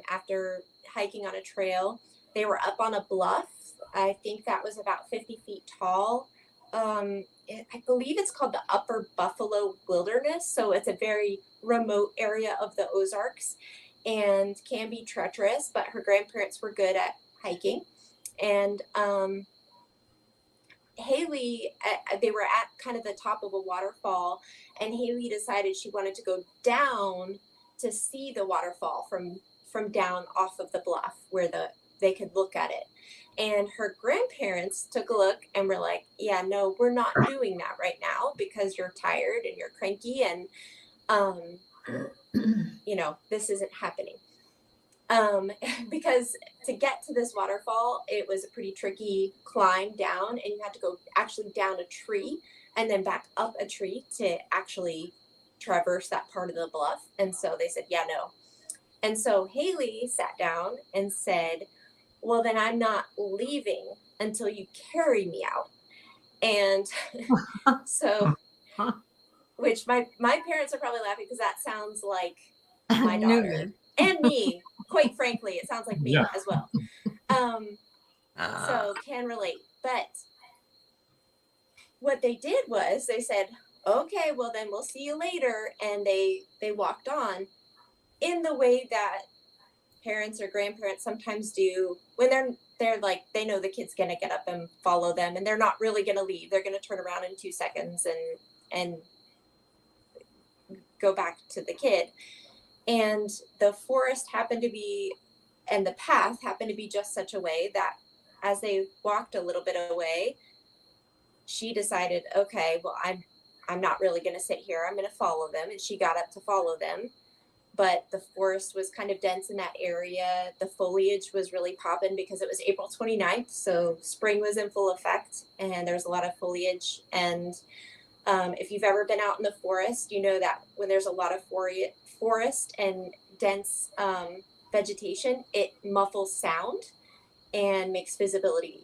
after hiking on a trail. They were up on a bluff. I think that was about 50 feet tall. I believe it's called the Upper Buffalo Wilderness. So it's a very remote area of the Ozarks and can be treacherous, but her grandparents were good at hiking. And Haley, they were at kind of the top of a waterfall, and Haley decided she wanted to go down to see the waterfall from down off of the bluff where they could look at it. And her grandparents took a look and were like, yeah, no, we're not doing that right now because you're tired and you're cranky. And you know, this isn't happening. Because to get to this waterfall, it was a pretty tricky climb down, and you had to go actually down a tree and then back up a tree to actually traverse that part of the bluff. And so they said, yeah, no. And so Haley sat down and said, well, then I'm not leaving until you carry me out. And so, which my parents are probably laughing because that sounds like my daughter and me. Quite frankly, it sounds like me as well. So can relate. But what they did was they said, okay, well then we'll see you later. And they walked on in the way that parents or grandparents sometimes do when they're like, they know the kid's gonna get up and follow them, and they're not really gonna leave. They're gonna turn around in 2 seconds and go back to the kid. And the forest happened to be, and the path happened to be just such a way that as they walked a little bit away, she decided, okay, well, I'm not really going to sit here. I'm going to follow them. And she got up to follow them. But the forest was kind of dense in that area. The foliage was really popping because it was April 29th. So spring was in full effect, and there's a lot of foliage. And if you've ever been out in the forest, you know that when there's a lot of forest and dense vegetation, it muffles sound and makes visibility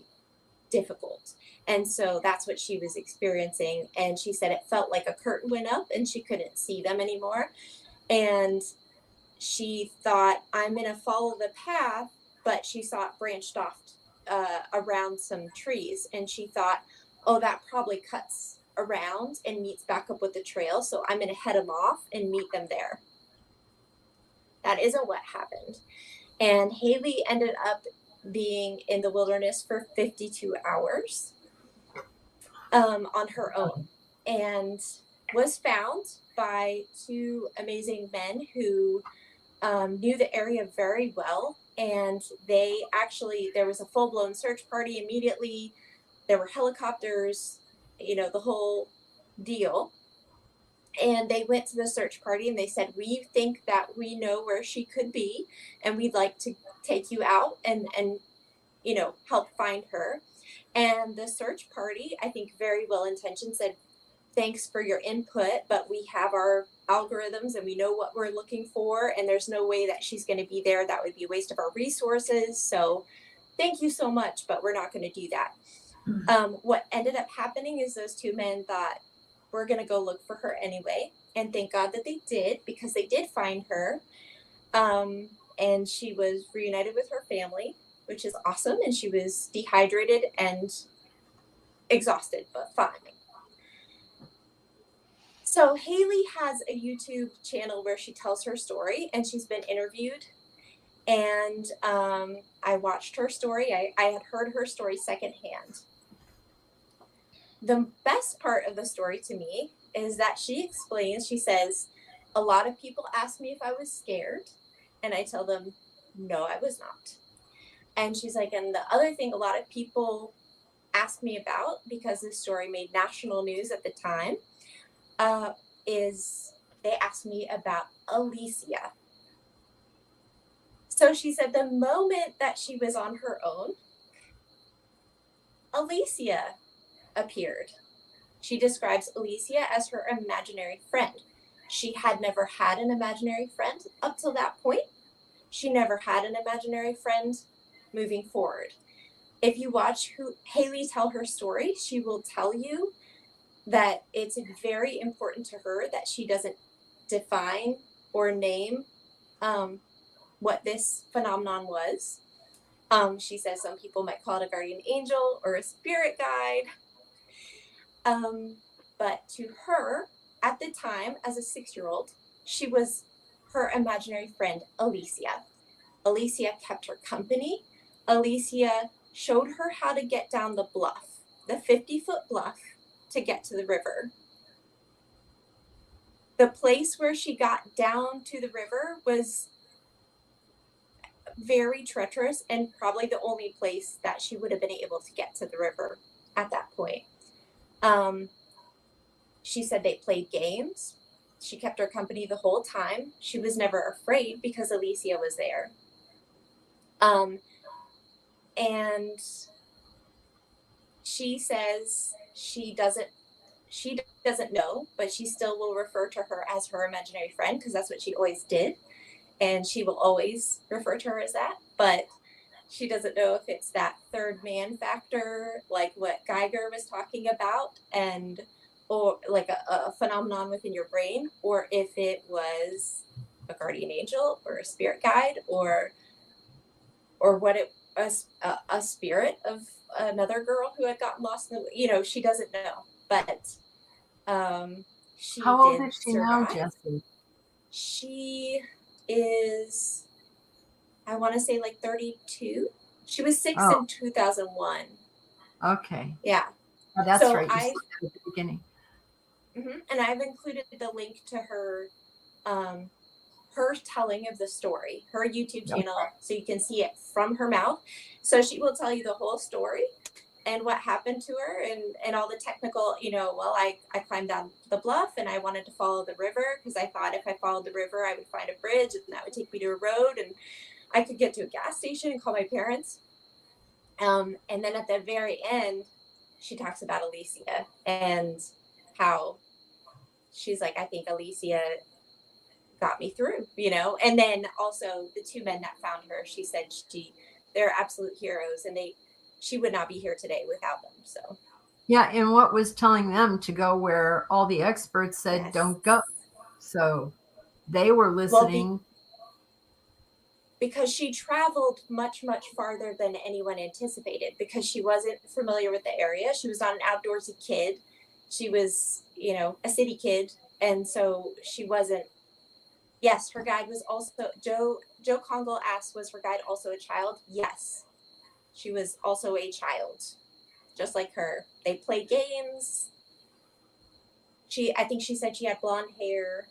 difficult. And so that's what she was experiencing. And she said it felt like a curtain went up and she couldn't see them anymore. And she thought, I'm going to follow the path, but she saw it branched off around some trees. And she thought, oh, that probably cuts around and meets back up with the trail. So I'm going to head them off and meet them there. That isn't what happened. And Haley ended up being in the wilderness for 52 hours on her own, and was found by 2 amazing men who knew the area very well. And they actually, there was a full-blown search party immediately. There were helicopters, you know, the whole deal. And they went to the search party and they said, we think that we know where she could be, and we'd like to take you out and you know, help find her. And the search party, I think very well intentioned, said, thanks for your input, but we have our algorithms and we know what we're looking for, and there's no way that she's going to be there. That would be a waste of our resources. So thank you so much, but we're not going to do that. What ended up happening is those 2 men thought, we're going to go look for her anyway. And thank God that they did, because they did find her. And she was reunited with her family, which is awesome. And she was dehydrated and exhausted, but fine. So Haley has a YouTube channel where she tells her story, and she's been interviewed. And I watched her story. I had heard her story secondhand. The best part of the story to me is that she explains, she says, a lot of people ask me if I was scared, and I tell them, no, I was not. And she's like, and the other thing a lot of people ask me about, because this story made national news at the time, is they asked me about Alicia. So she said the moment that she was on her own, Alicia appeared. She describes Alicia as her imaginary friend. She had never had an imaginary friend up till that point. She never had an imaginary friend moving forward. If you watch Haley tell her story, she will tell you that it's very important to her that she doesn't define or name what this phenomenon was. She says some people might call it a guardian angel or a spirit guide. But to her, at the time, as a 6-year-old, she was her imaginary friend, Alicia. Alicia kept her company. Alicia showed her how to get down the bluff, the 50-foot bluff, to get to the river. The place where she got down to the river was very treacherous, and probably the only place that she would have been able to get to the river at that point. She said they played games. She kept her company the whole time. She was never afraid because Alicia was there. And she says she doesn't know, but she still will refer to her as her imaginary friend because that's what she always did. And she will always refer to her as that. But she doesn't know if it's that third man factor, like what Geiger was talking about, and or like a phenomenon within your brain, or if it was a guardian angel or a spirit guide, or what it was, a spirit of another girl who had gotten lost in the, she doesn't know. But she How old did is she survive. now, Jessie? She is, I want to say, like 32. She was 6 in 2001. Okay. Yeah. Oh, that's So right. You said that at the beginning. And I've included the link to her, her telling of the story, her YouTube channel, so you can see it from her mouth. So she will tell you the whole story and what happened to her, and all the technical, well, I climbed down the bluff and I wanted to follow the river because I thought if I followed the river, I would find a bridge and that would take me to a road and I could get to a gas station and call my parents. And then at the very end, she talks about Alicia and how she's like, I think Alicia got me through, and then also the two men that found her, she said they're absolute heroes and she would not be here today without them. So yeah, and what was telling them to go where all the experts said don't go? So they were listening. Because she traveled much, much farther than anyone anticipated because she wasn't familiar with the area. She was not an outdoorsy kid. She was, a city kid. And so she wasn't. Yes, her guide was also, Joe Congle asked, was her guide also a child? Yes, she was also a child, just like her. They played games. I think she said she had blonde hair,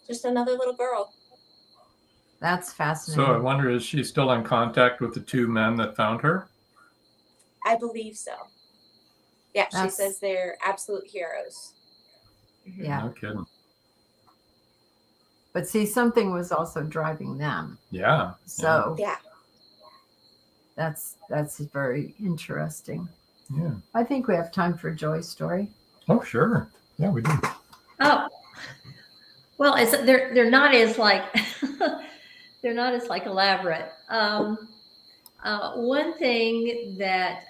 just another little girl. That's fascinating. So I wonder, is she still in contact with the two men that found her? I believe so. Yeah, she says they're absolute heroes. Yeah. No kidding. But see, something was also driving them. Yeah. So yeah, that's very interesting. Yeah. I think we have time for Joy's story. Oh, sure. Yeah, we do. Oh, well, they're not as like they're not as like elaborate. One thing that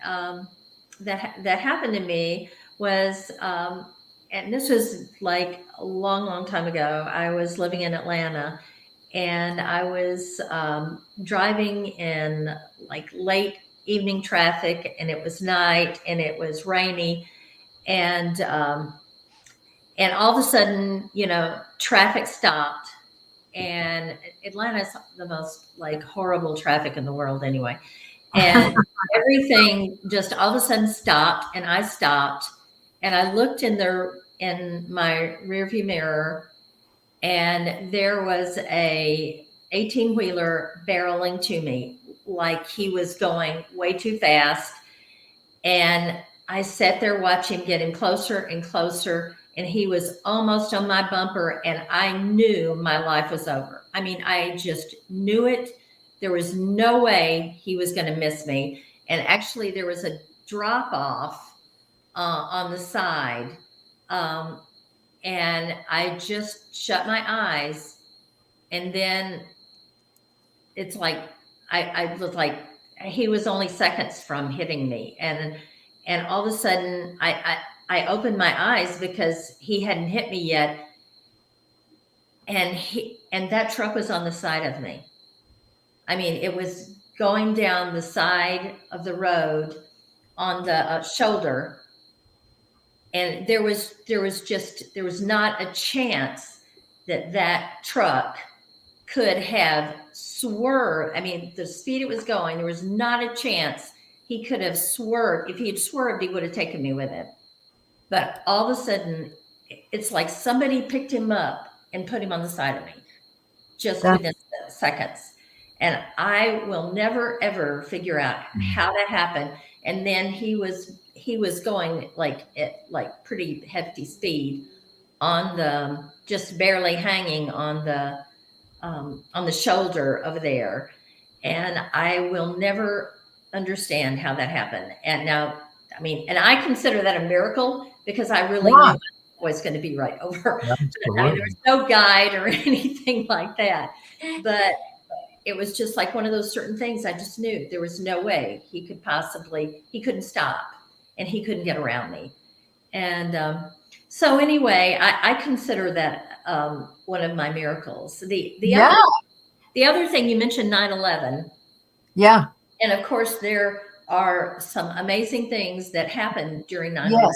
that happened to me was, and this was like a long, long time ago. I was living in Atlanta, and I was driving in like late evening traffic, and it was night, and it was rainy, and all of a sudden, traffic stopped. And Atlanta's the most like horrible traffic in the world anyway. And everything just all of a sudden stopped, and I stopped, and I looked in my rearview mirror, and there was a 18-wheeler barreling to me like he was going way too fast. And I sat there watching him getting closer and closer, and he was almost on my bumper, and I knew my life was over. I mean, I just knew it. There was no way he was going to miss me. And actually, there was a drop off on the side. And I just shut my eyes. And then it's like, I was like, he was only seconds from hitting me. And all of a sudden, I opened my eyes because he hadn't hit me yet. And that truck was on the side of me. I mean, it was going down the side of the road on the shoulder. And there was not a chance that truck could have swerved. I mean, the speed it was going, there was not a chance he could have swerved. If he had swerved, he would have taken me with him. But all of a sudden, it's like somebody picked him up and put him on the side of me just within seconds. And I will never, ever figure out how that happened. And then he was going like at like pretty hefty speed on the, just barely hanging on the shoulder over there. And I will never understand how that happened. And now, I mean, and I consider that a miracle because I really knew I was going to be right over. I mean, there was no guide or anything like that. But it was just like one of those certain things. I just knew there was no way he couldn't stop and he couldn't get around me. And so anyway, I consider that one of my miracles. The other thing you mentioned, 9/11. Yeah. And of course, there are some amazing things that happened during 9/11.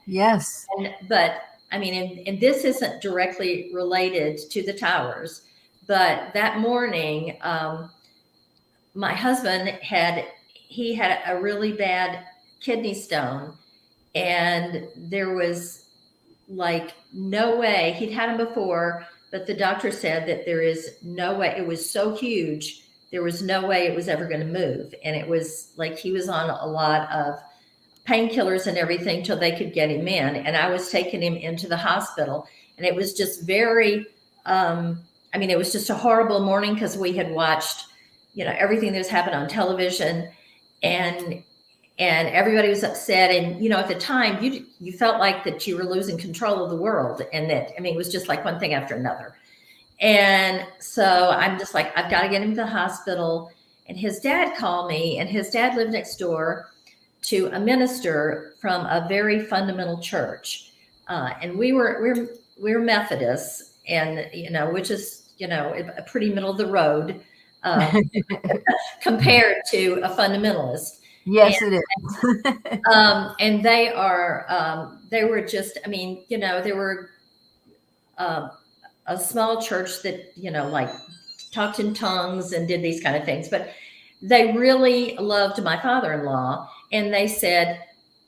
Yes. But I mean, and this isn't directly related to the towers, but that morning, my husband had a really bad kidney stone, and there was like no way. He'd had them before, but the doctor said that there is no way. It was so huge. There was no way it was ever going to move. And it was like he was on a lot of painkillers and everything till they could get him in. And I was taking him into the hospital. And it was just very, I mean, it was just a horrible morning because we had watched, everything that was happened on television. And everybody was upset. And, at the time you felt like that you were losing control of the world. And that, I mean, it was just like one thing after another. And so I'm just like, I've got to get him to the hospital. And his dad called me, and his dad lived next door to a minister from a very fundamental church. And we're Methodists, and, which is, a pretty middle of the road compared to a fundamentalist. Yes, it is. And they were just, I mean, they were a small church that, like talked in tongues and did these kind of things, but they really loved my father-in-law. And they said,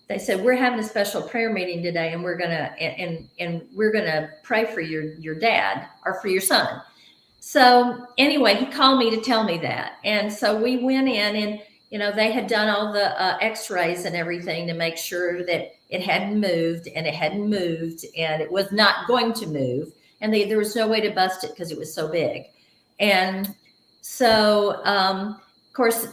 we're having a special prayer meeting today, and we're gonna pray for your dad or for your son. So anyway, he called me to tell me that. And so we went in, and, they had done all the x-rays and everything to make sure that it hadn't moved, and it was not going to move. And there was no way to bust it because it was so big. And so, of course,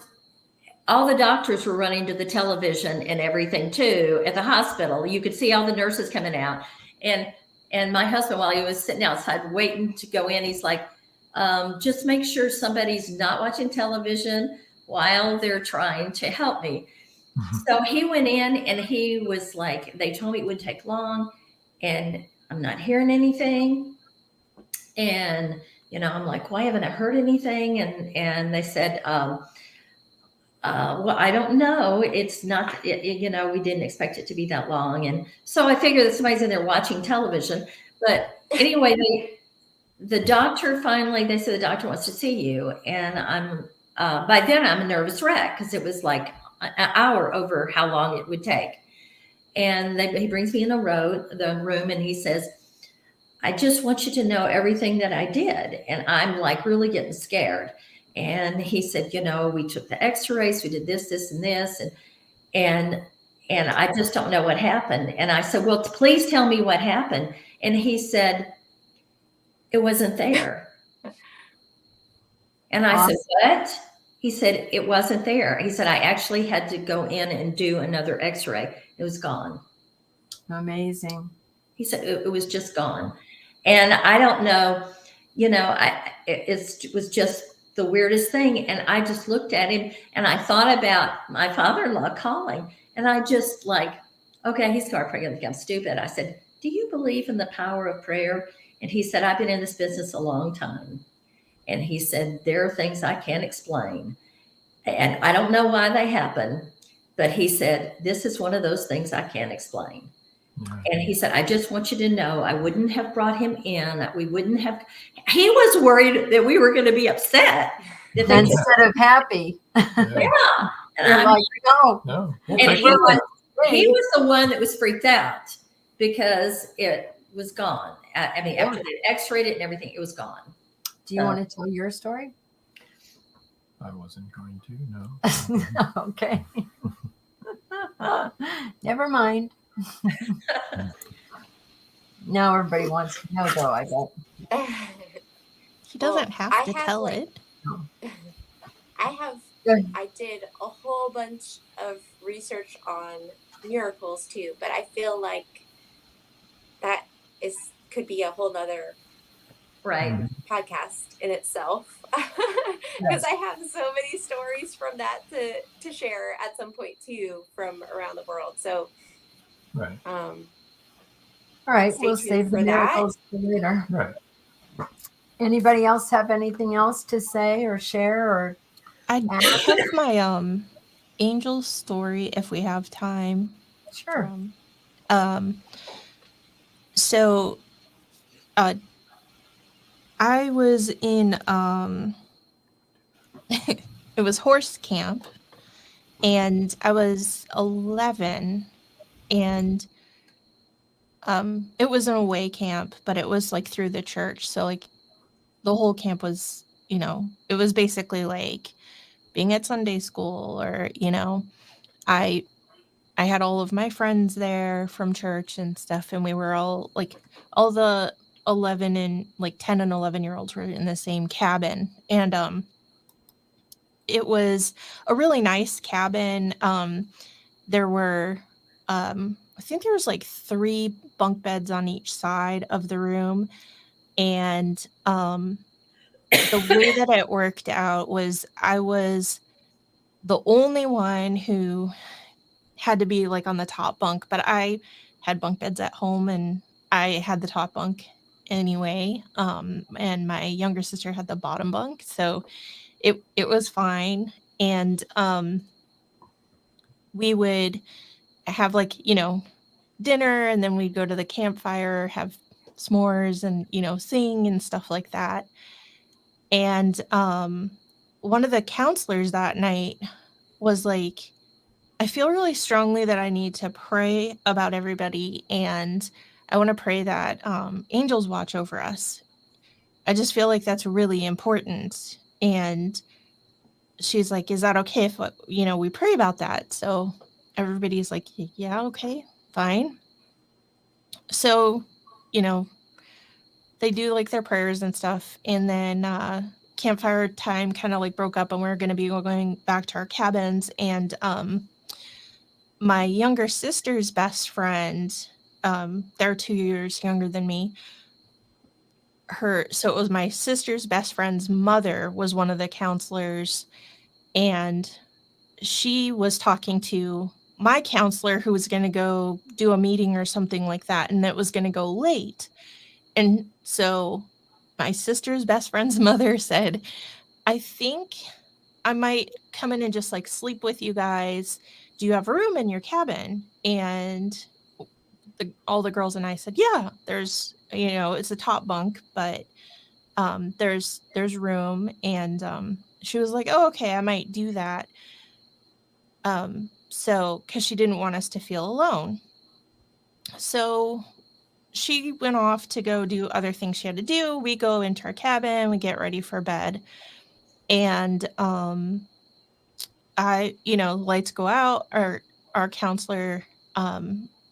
all the doctors were running to the television and everything too at the hospital. You could see all the nurses coming out. And my husband, while he was sitting outside waiting to go in, he's like, just make sure somebody's not watching television while they're trying to help me. Mm-hmm. So he went in, and he was like, they told me it wouldn't take long, and I'm not hearing anything. And, I'm like, why haven't I heard anything? And they said, well, I don't know. It's not, we didn't expect it to be that long. And so I figured that somebody's in there watching television. But anyway, the doctor finally, they said, the doctor wants to see you. And by then I'm a nervous wreck because it was like an hour over how long it would take. And he brings me in the room, and he says, I just want you to know everything that I did. And I'm like really getting scared. And he said, we took the x-rays, we did this, and this, and I just don't know what happened. And I said, well, please tell me what happened. And he said, it wasn't there. And I said, what? He said, it wasn't there. He said, I actually had to go in and do another x-ray. It was gone. Amazing. He said, it was just gone. And I don't know, it was just the weirdest thing. And I just looked at him, and I thought about my father-in-law calling, and I just like, okay, he's probably going to think I'm stupid. I said, do you believe in the power of prayer? And he said, I've been in this business a long time. And he said, there are things I can't explain, and I don't know why they happen, but he said, this is one of those things I can't explain. And he said, I just want you to know, I wouldn't have brought him in. He was worried that we were going to be upset. Instead of happy. Yeah. And I'm like, no. And he was the one that was freaked out because it was gone. I mean, after they x-rayed it and everything, it was gone. Do you want to tell your story? I wasn't going to, no. Okay. Never mind. Now everybody wants to know, though, I bet. He doesn't Well, have I to have, tell like, it. Good. I did a whole bunch of research on miracles too, but I feel like that could be a whole nother Right. podcast in itself. Because Yes. I have so many stories from that to share at some point too from around the world. So Right. All right, stay we'll tuned save the for that. miracles for later. Right. Anybody else have anything else to say or share or I add? have my angel story if we have time. Sure. So I was in it was horse camp, and I was 11, and it was an away camp, but it was like through the church. So like the whole camp was, it was basically like being at Sunday school, or I I had all of my friends there from church and stuff, and we were all like all the 11 and like 10 and 11-year-olds were in the same cabin, and it was a really nice cabin. There were I think there was like 3 bunk beds on each side of the room, and the way that it worked out was I was the only one who had to be like on the top bunk, but I had bunk beds at home and I had the top bunk anyway. And my younger sister had the bottom bunk, so it was fine. And we would have like, dinner, and then we'd go to the campfire, have s'mores, and sing and stuff like that. And one of the counselors that night was like, I feel really strongly that I need to pray about everybody, and I want to pray that angels watch over us. I just feel like that's really important. And she's like, is that okay if we pray about that? So everybody's like, yeah, okay, fine. So they do like their prayers and stuff, and then campfire time kind of like broke up, and we are going to be going back to our cabins. And my younger sister's best friend, they're 2 years younger than me. So it was my sister's best friend's mother was one of the counselors, and she was talking to my counselor, who was going to go do a meeting or something like that, and it was going to go late. And so my sister's best friend's mother said, I think I might come in and just like sleep with you guys. Do you have a room in your cabin? And all the girls and I said, yeah, there's, it's a top bunk, but there's room. And she was like, oh, okay, I might do that. So, because she didn't want us to feel alone. So she went off to go do other things she had to do. We go into our cabin, we get ready for bed. And lights go out. Our counselor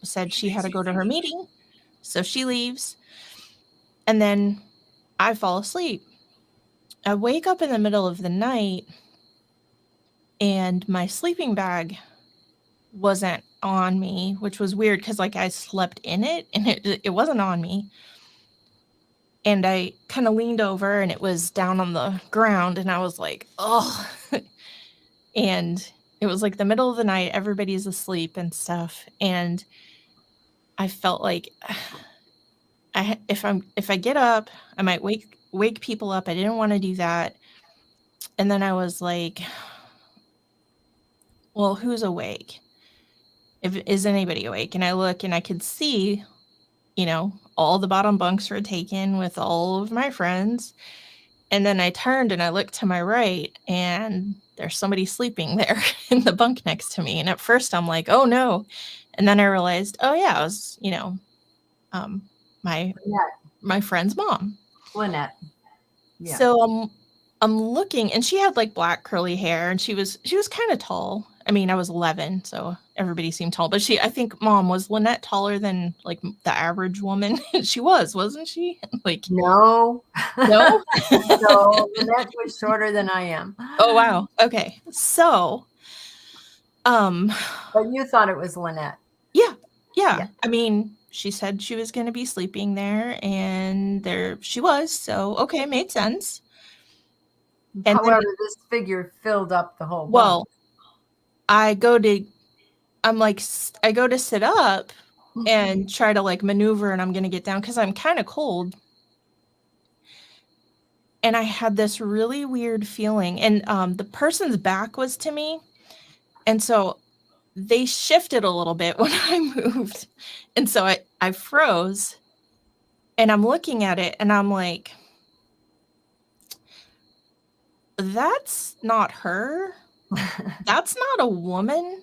said she had to go to her meeting, so she leaves. And then I fall asleep. I wake up in the middle of the night, and my sleeping bag wasn't on me, which was weird because like I slept in it and it wasn't on me. And I kind of leaned over and it was down on the ground, and I was like, oh. And it was like the middle of the night, everybody's asleep and stuff. And I felt like if I get up, I might wake people up. I didn't want to do that. And then I was like, well, who's awake? Is anybody awake? And I look and I could see, all the bottom bunks were taken with all of my friends. And then I turned and I looked to my right, and there's somebody sleeping there in the bunk next to me. And at first I'm like, oh no. And then I realized, oh yeah, it was, my friend's mom. Lynette. Yeah. So I'm looking, and she had like black curly hair, and she was kind of tall. I mean, I was 11, so everybody seemed tall, but I think Mom, was Lynette taller than like the average woman? She was, wasn't she? Like, No, no? no, Lynette was shorter than I am. Oh, wow. Okay. So, But you thought it was Lynette. yeah. Yeah. I mean, she said she was going to be sleeping there, and there she was. So, okay, made sense. And However, then, this figure filled up the whole well, bunk. I go to sit up and try to like maneuver, and I'm going to get down because I'm kind of cold. And I had this really weird feeling, and the person's back was to me. And so they shifted a little bit when I moved. And so I froze, and I'm looking at it, and I'm like, that's not her. That's not a woman.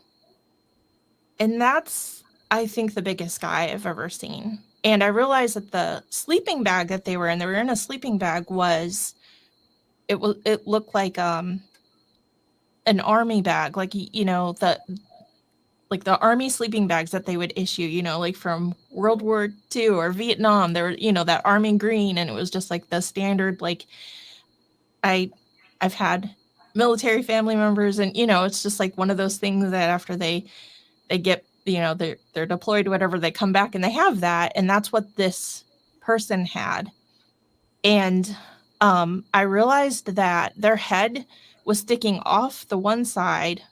And that's, I think, the biggest guy I've ever seen. And I realized that the sleeping bag that they were in a sleeping bag, it looked like an army bag, like, you know, the army sleeping bags that they would issue, you know, like from World War II or Vietnam. There were, you know, that army green, and it was just like the standard, like, I've had military family members, and, you know, it's just like one of those things that after they get, you know, they're deployed, whatever, they come back and they have that. And that's what this person had. And I realized that their head was sticking off the one side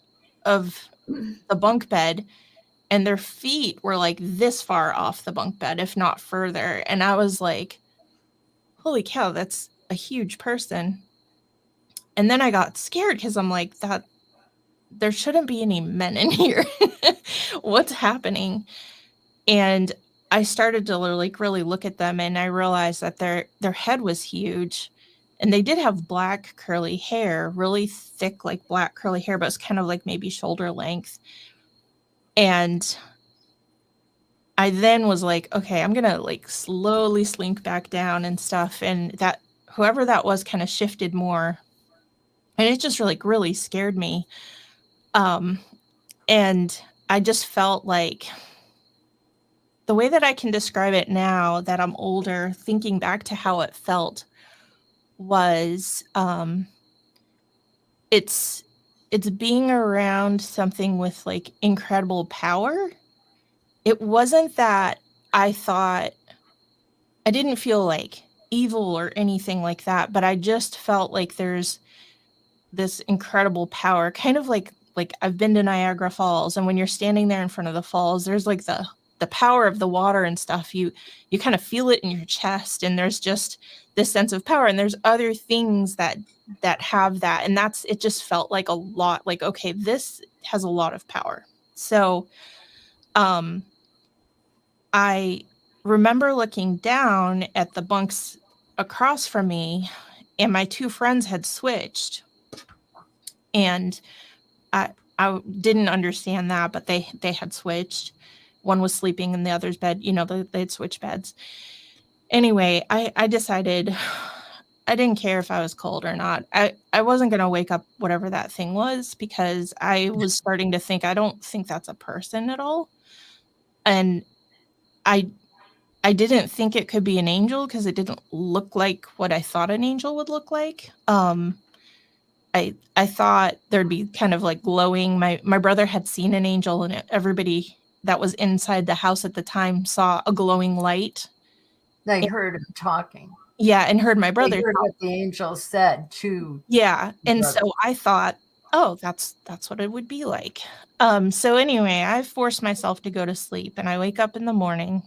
of the bunk bed, and their feet were like this far off the bunk bed, if not further. And I was like, holy cow, that's a huge person. And then I got scared because I'm like, that there shouldn't be any men in here. What's happening? And I started to like really look at them, and I realized that their head was huge, and they did have black curly hair, really thick, like black curly hair, but it's kind of like maybe shoulder length. And I then was like, okay, I'm gonna like slowly slink back down and stuff. And that whoever that was kind of shifted more, and it just really scared me. And I just felt like, the way that I can describe it now that I'm older, thinking back to how it felt, was it's being around something with like incredible power. It wasn't that I didn't feel like evil or anything like that, but I just felt like there's this incredible power, kind of like I've been to Niagara Falls, and when you're standing there in front of the falls, there's like the power of the water and stuff. You kind of feel it in your chest, and there's just this sense of power. And there's other things that have that, and it just felt like a lot, like, okay, this has a lot of power. So I remember looking down at the bunks across from me, and my two friends had switched, and I didn't understand that, but they had switched. One was sleeping in the other's bed. You know, they had switched beds. Anyway, I decided I didn't care if I was cold or not. I wasn't going to wake up whatever that thing was, because I was starting to think, I don't think that's a person at all. And I didn't think it could be an angel, because it didn't look like what I thought an angel would look like. I thought there'd be kind of like glowing. My brother had seen an angel, and everybody that was inside the house at the time saw a glowing light. They heard him talking. Yeah, and heard my brother They heard talk. what the angel said to. Yeah, and brother. so I thought, oh, that's what it would be like. So anyway, I forced myself to go to sleep, and I wake up in the morning,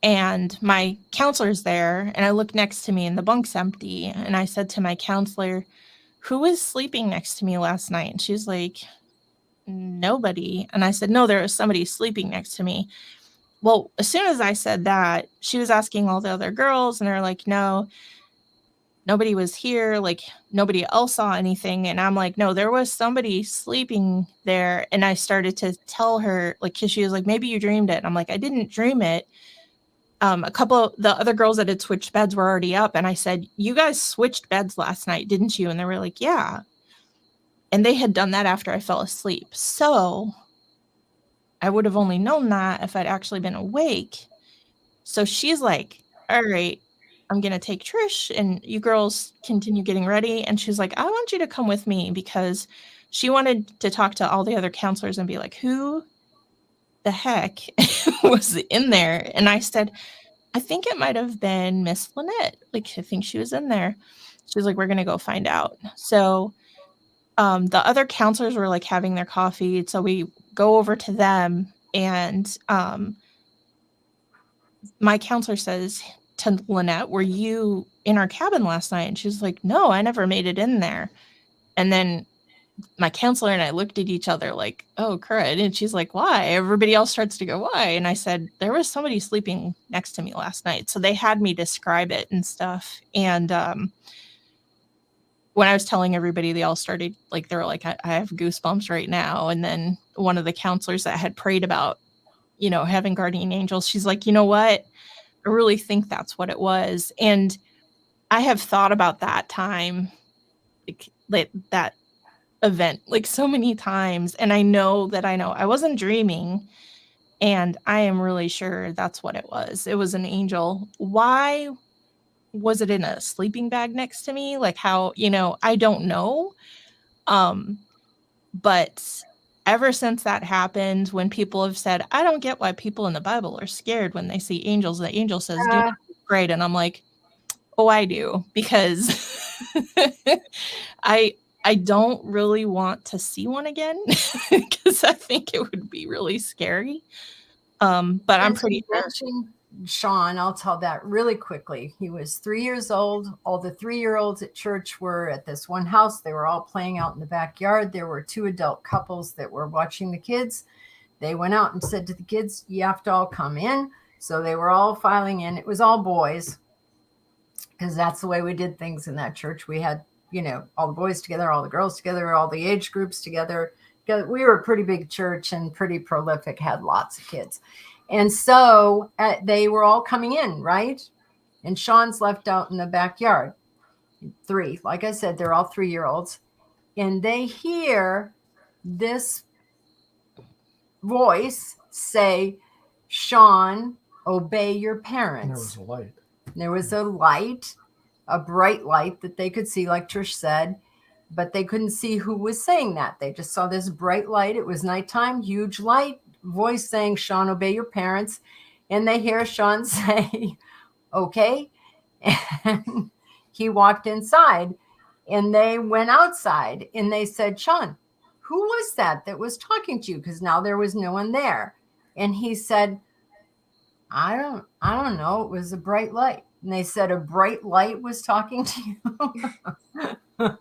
and my counselor's there, and I look next to me, and the bunk's empty. And I said to my counselor, who was sleeping next to me last night? And she's like, nobody. And I said, no, there was somebody sleeping next to me. Well, as soon as I said that, she was asking all the other girls, and they're like, no, nobody was here. Like, nobody else saw anything. And I'm like, no, there was somebody sleeping there. And I started to tell her, like, because she was like, maybe you dreamed it. And I'm like, I didn't dream it. A couple of the other girls that had switched beds were already up. And I said, you guys switched beds last night, didn't you? And they were like, yeah. And they had done that after I fell asleep. So I would have only known that if I'd actually been awake. So she's like, all right, I'm going to take Trish and you girls continue getting ready. And she's like, I want you to come with me, because she wanted to talk to all the other counselors and be like, who the heck was in there? And I said, I think it might have been Miss Lynette. Like, I think she was in there. She was like, we're going to go find out. So the other counselors were like having their coffee. So we go over to them, and my counselor says to Lynette, were you in our cabin last night? And she's like, no, I never made it in there. And then my counselor and I looked at each other like, oh, crud. And she's like, why? Everybody else starts to go, why? And I said, there was somebody sleeping next to me last night. So they had me describe it and stuff. And when I was telling everybody, they all started like, they were like, I have goosebumps right now. And then one of the counselors that had prayed about, having guardian angels, she's like, you know what? I really think that's what it was. And I have thought about that time, like that event, like so many times. And I know I wasn't dreaming. And I am really sure that's what it was. It was an angel. Why was it in a sleeping bag next to me? Like how, I don't know. But ever since that happened, when people have said, I don't get why people in the Bible are scared when they see angels, the angel says, do not be afraid. And I'm like, oh, I do, because I don't really want to see one again, because I think it would be really scary. But I'm pretty sure. Sean, I'll tell that really quickly. He was 3 years old. All the 3-year-olds at church were at this one house. They were all playing out in the backyard. There were 2 adult couples that were watching the kids. They went out and said to the kids, you have to all come in. So they were all filing in. It was all boys, because that's the way we did things in that church. We had, all the boys together, all the girls together, all the age groups together. We were a pretty big church and pretty prolific, had lots of kids. And so they were all coming in, right? And Sean's left out in the backyard. 3, like I said, they're all 3-year-olds. And they hear this voice say, Sean, obey your parents. And there was a light. There was a light, a bright light that they could see, like Trish said, but they couldn't see who was saying that. They just saw this bright light. It was nighttime, huge light, voice saying, Sean, obey your parents. And they hear Sean say, okay. And he walked inside, and they went outside, and they said, Sean, who was that was talking to you? Because now there was no one there. And he said, I don't know. It was a bright light. And they said, a bright light was talking to you.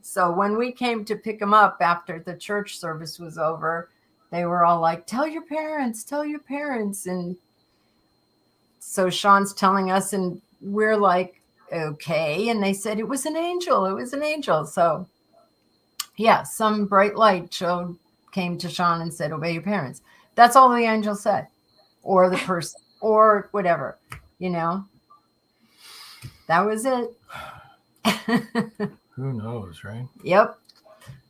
So when we came to pick him up after the church service was over, they were all like, tell your parents. And so Sean's telling us, and we're like, okay. And they said, it was an angel. So yeah, some bright light came to Sean and said, obey your parents. That's all the angel said, or the person, or whatever, that was it. Who knows, right? Yep.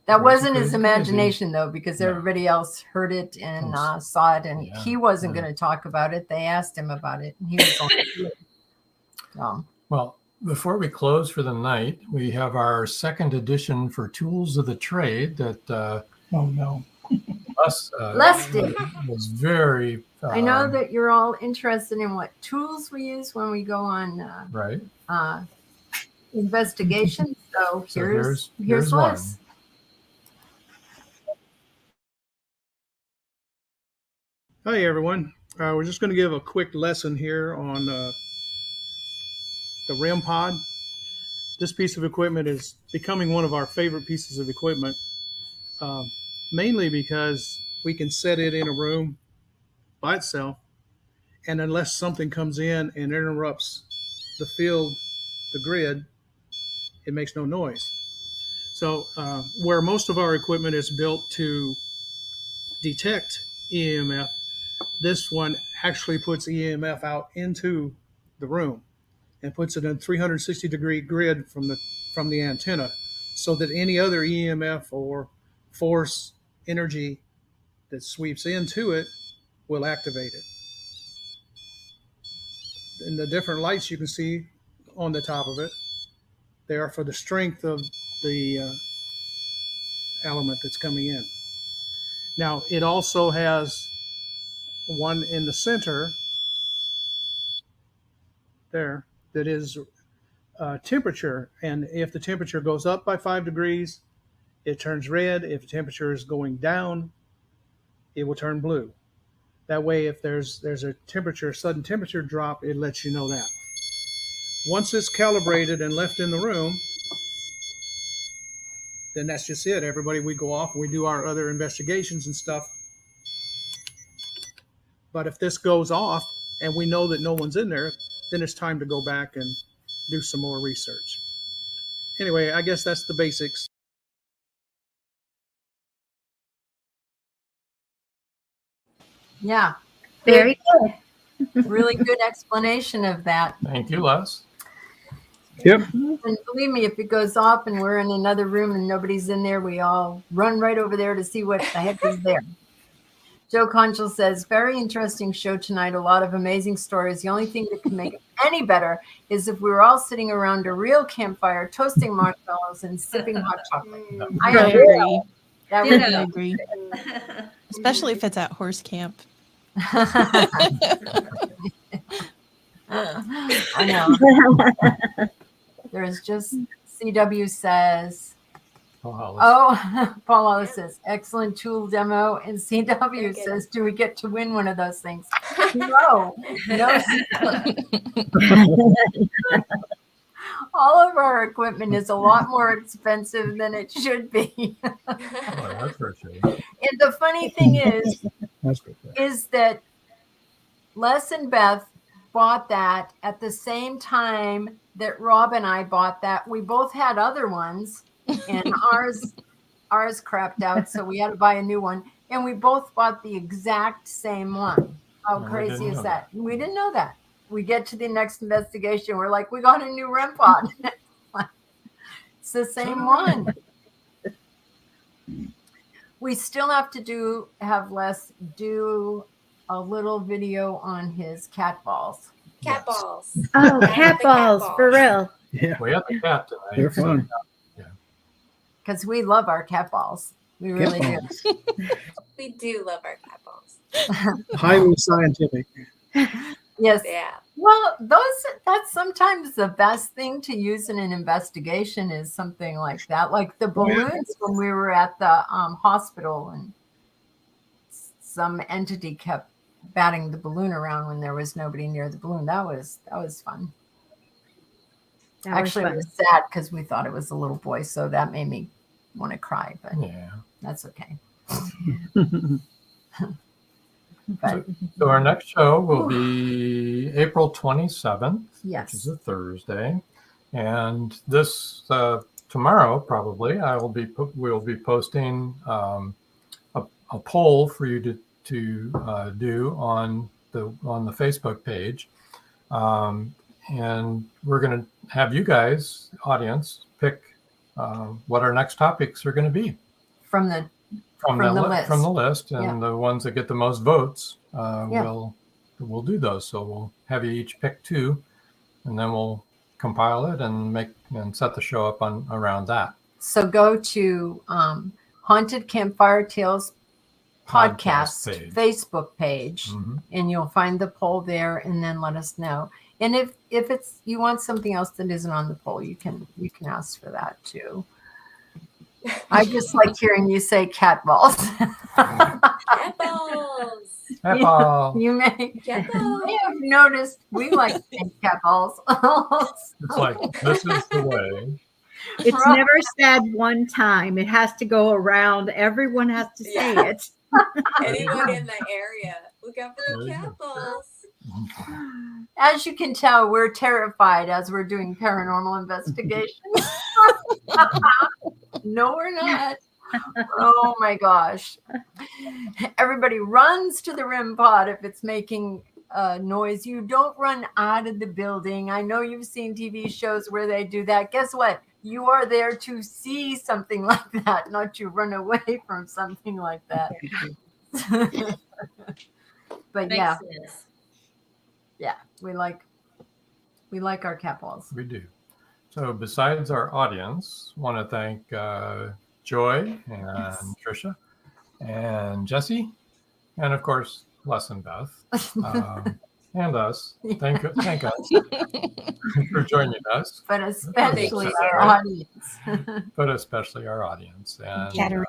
That Crazy, wasn't his crazy, crazy. Though, because No. everybody else heard it and saw it, and Yeah, he wasn't yeah. going to talk about it. They asked him about it, and he was going to. Well, before we close for the night, we have our second edition for Tools of the Trade that Oh, no. Les did. was very. I know that you're all interested in what tools we use when we go on Right. investigation. So here's one. Les. Hi, everyone. We're just going to give a quick lesson here on the REM pod. This piece of equipment is becoming one of our favorite pieces of equipment, mainly because we can set it in a room by itself, and unless something comes in and interrupts the field, the grid, it makes no noise. So where most of our equipment is built to detect EMF, this one actually puts EMF out into the room and puts it in a 360-degree grid from the antenna. so that any other EMF or force energy that sweeps into it will activate it. And the different lights you can see on the top of it, they are for the strength of the element that's coming in. Now, it also has one in the center there that is temperature. And if the temperature goes up by 5 degrees, it turns red. If the temperature is going down, it will turn blue. That way, if there's a sudden temperature drop, it lets you know that. Once it's calibrated and left in the room, then that's just it. Everybody, we go off, we do our other investigations and stuff. But if this goes off and we know that no one's in there, then it's time to go back and do some more research. Anyway, I guess that's the basics. Yeah. Very good. Really good explanation of that. Thank you, Les. Yep. And believe me, if it goes off and we're in another room and nobody's in there, we all run right over there to see what the heck is there. Joe Conchel says, very interesting show tonight. A lot of amazing stories. The only thing that can make it any better is if we were all sitting around a real campfire, toasting marshmallows and sipping hot chocolate. I I agree. That You would know. I agree. Especially if it's at horse camp. I know. There's just CW says, Oh, Paul Hollis says, excellent tool demo. And Very CW good. says, do we get to win one of those things? No. All of our equipment is a lot more expensive than it should be. that's for sure. And the funny thing is that Les and Beth bought that at the same time that Rob and I bought that. We both had other ones, and ours crapped out, so we had to buy a new one. And we both bought the exact same one. How No, we crazy didn't is know that? We didn't know that. We get to the next investigation, we're like, we got a new REM pod. It's the same one. We still have to have Les do a little video on his cat balls. Cat Yes. balls. Oh, I cat love the cat balls, balls. for real. Yeah. We have the cat tonight. They're fun. Because we love our cat balls. We really do. We do love our cat balls. Highly scientific. Yes. Yeah. Well, that's sometimes the best thing to use in an investigation is something like that. Like the balloons when we were at the hospital and some entity kept batting the balloon around when there was nobody near the balloon. That was fun. That was Actually, fun. it was sad because we thought it was a little boy, so that made me want to cry, but Yeah. that's okay. So our next show will be April 27th, which Yes. is a Thursday. And this tomorrow, probably, we'll be posting a poll for you to do on the Facebook page. And we're going to have you guys, audience, pick what our next topics are going to be From the list, and Yeah. the ones that get the most votes, Yeah. we'll do those. So we'll have you each pick 2, and then we'll compile it and set the show up around that. So go to Haunted Campfire Tales podcast page. Facebook page, Mhm. and you'll find the poll there, and then let us know. And if it's you want something else that isn't on the poll, you can ask for that too. I just like hearing you say cat balls. Cat balls. Apple. You may Cat balls. have noticed we like saying cat balls. It's like, this is the way. It's Right. never said one time. It has to go around. Everyone has to say Yeah. it. Anyone in the area, look out for There the you cat balls. As you can tell, we're terrified as we're doing paranormal investigations. No, we're not. Oh my gosh. Everybody runs to the REM pod if it's making noise. You don't run out of the building. I know you've seen TV shows where they do that. Guess what? You are there to see something like that, not to run away from something like that. But Makes yeah, sense. we like our cat balls. We do. So besides our audience, want to thank Joy and Trisha and Jesse, and of course Les and Beth, and us. Thank us for joining us. But especially our Right. audience. But especially our audience. And Katerina.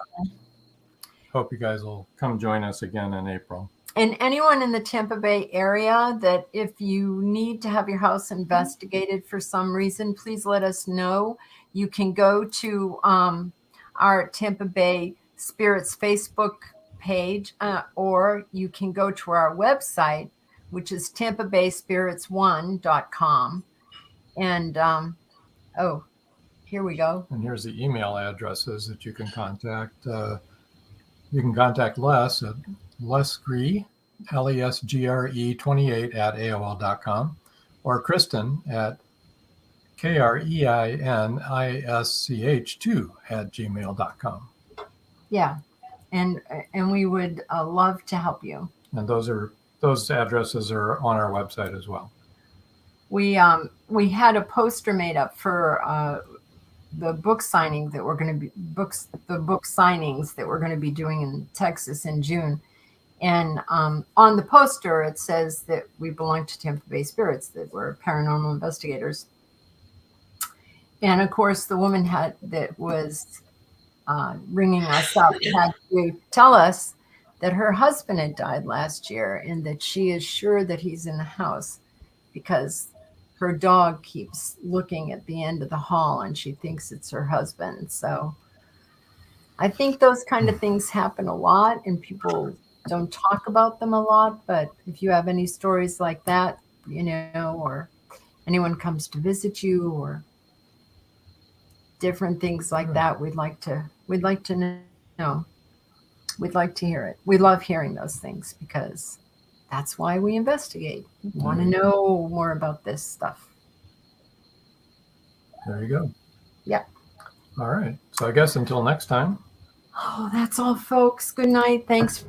hope you guys will come join us again in April. And anyone in the Tampa Bay area, that if you need to have your house investigated for some reason, please let us know. You can go to our Tampa Bay Spirits Facebook page, or you can go to our website, which is tampabayspirits1.com. And oh, here we go. And here's the email addresses that you can contact. You can contact Les at lesgre, LESGRE28 at AOL.com, or Kristen at KREINISCH2 at gmail.com. Yeah. And we would love to help you. And those addresses are on our website as well. We had a poster made up for the book signing that we're going to be book signings that we're going to be doing in Texas in June. And on the poster, it says that we belong to Tampa Bay Spirits, that we're paranormal investigators. And of course, the woman that was ringing us up had to tell us that her husband had died last year, and that she is sure that he's in the house because her dog keeps looking at the end of the hall and she thinks it's her husband. So I think those kind of things happen a lot and people don't talk about them a lot. But if you have any stories like that, or anyone comes to visit you or different things like that, we'd like to know. We'd like to hear it. We love hearing those things because that's why we investigate. We want to know more about this stuff. There you go. Yeah. All right. So I guess until next time. Oh, that's all, folks. Good night. Thanks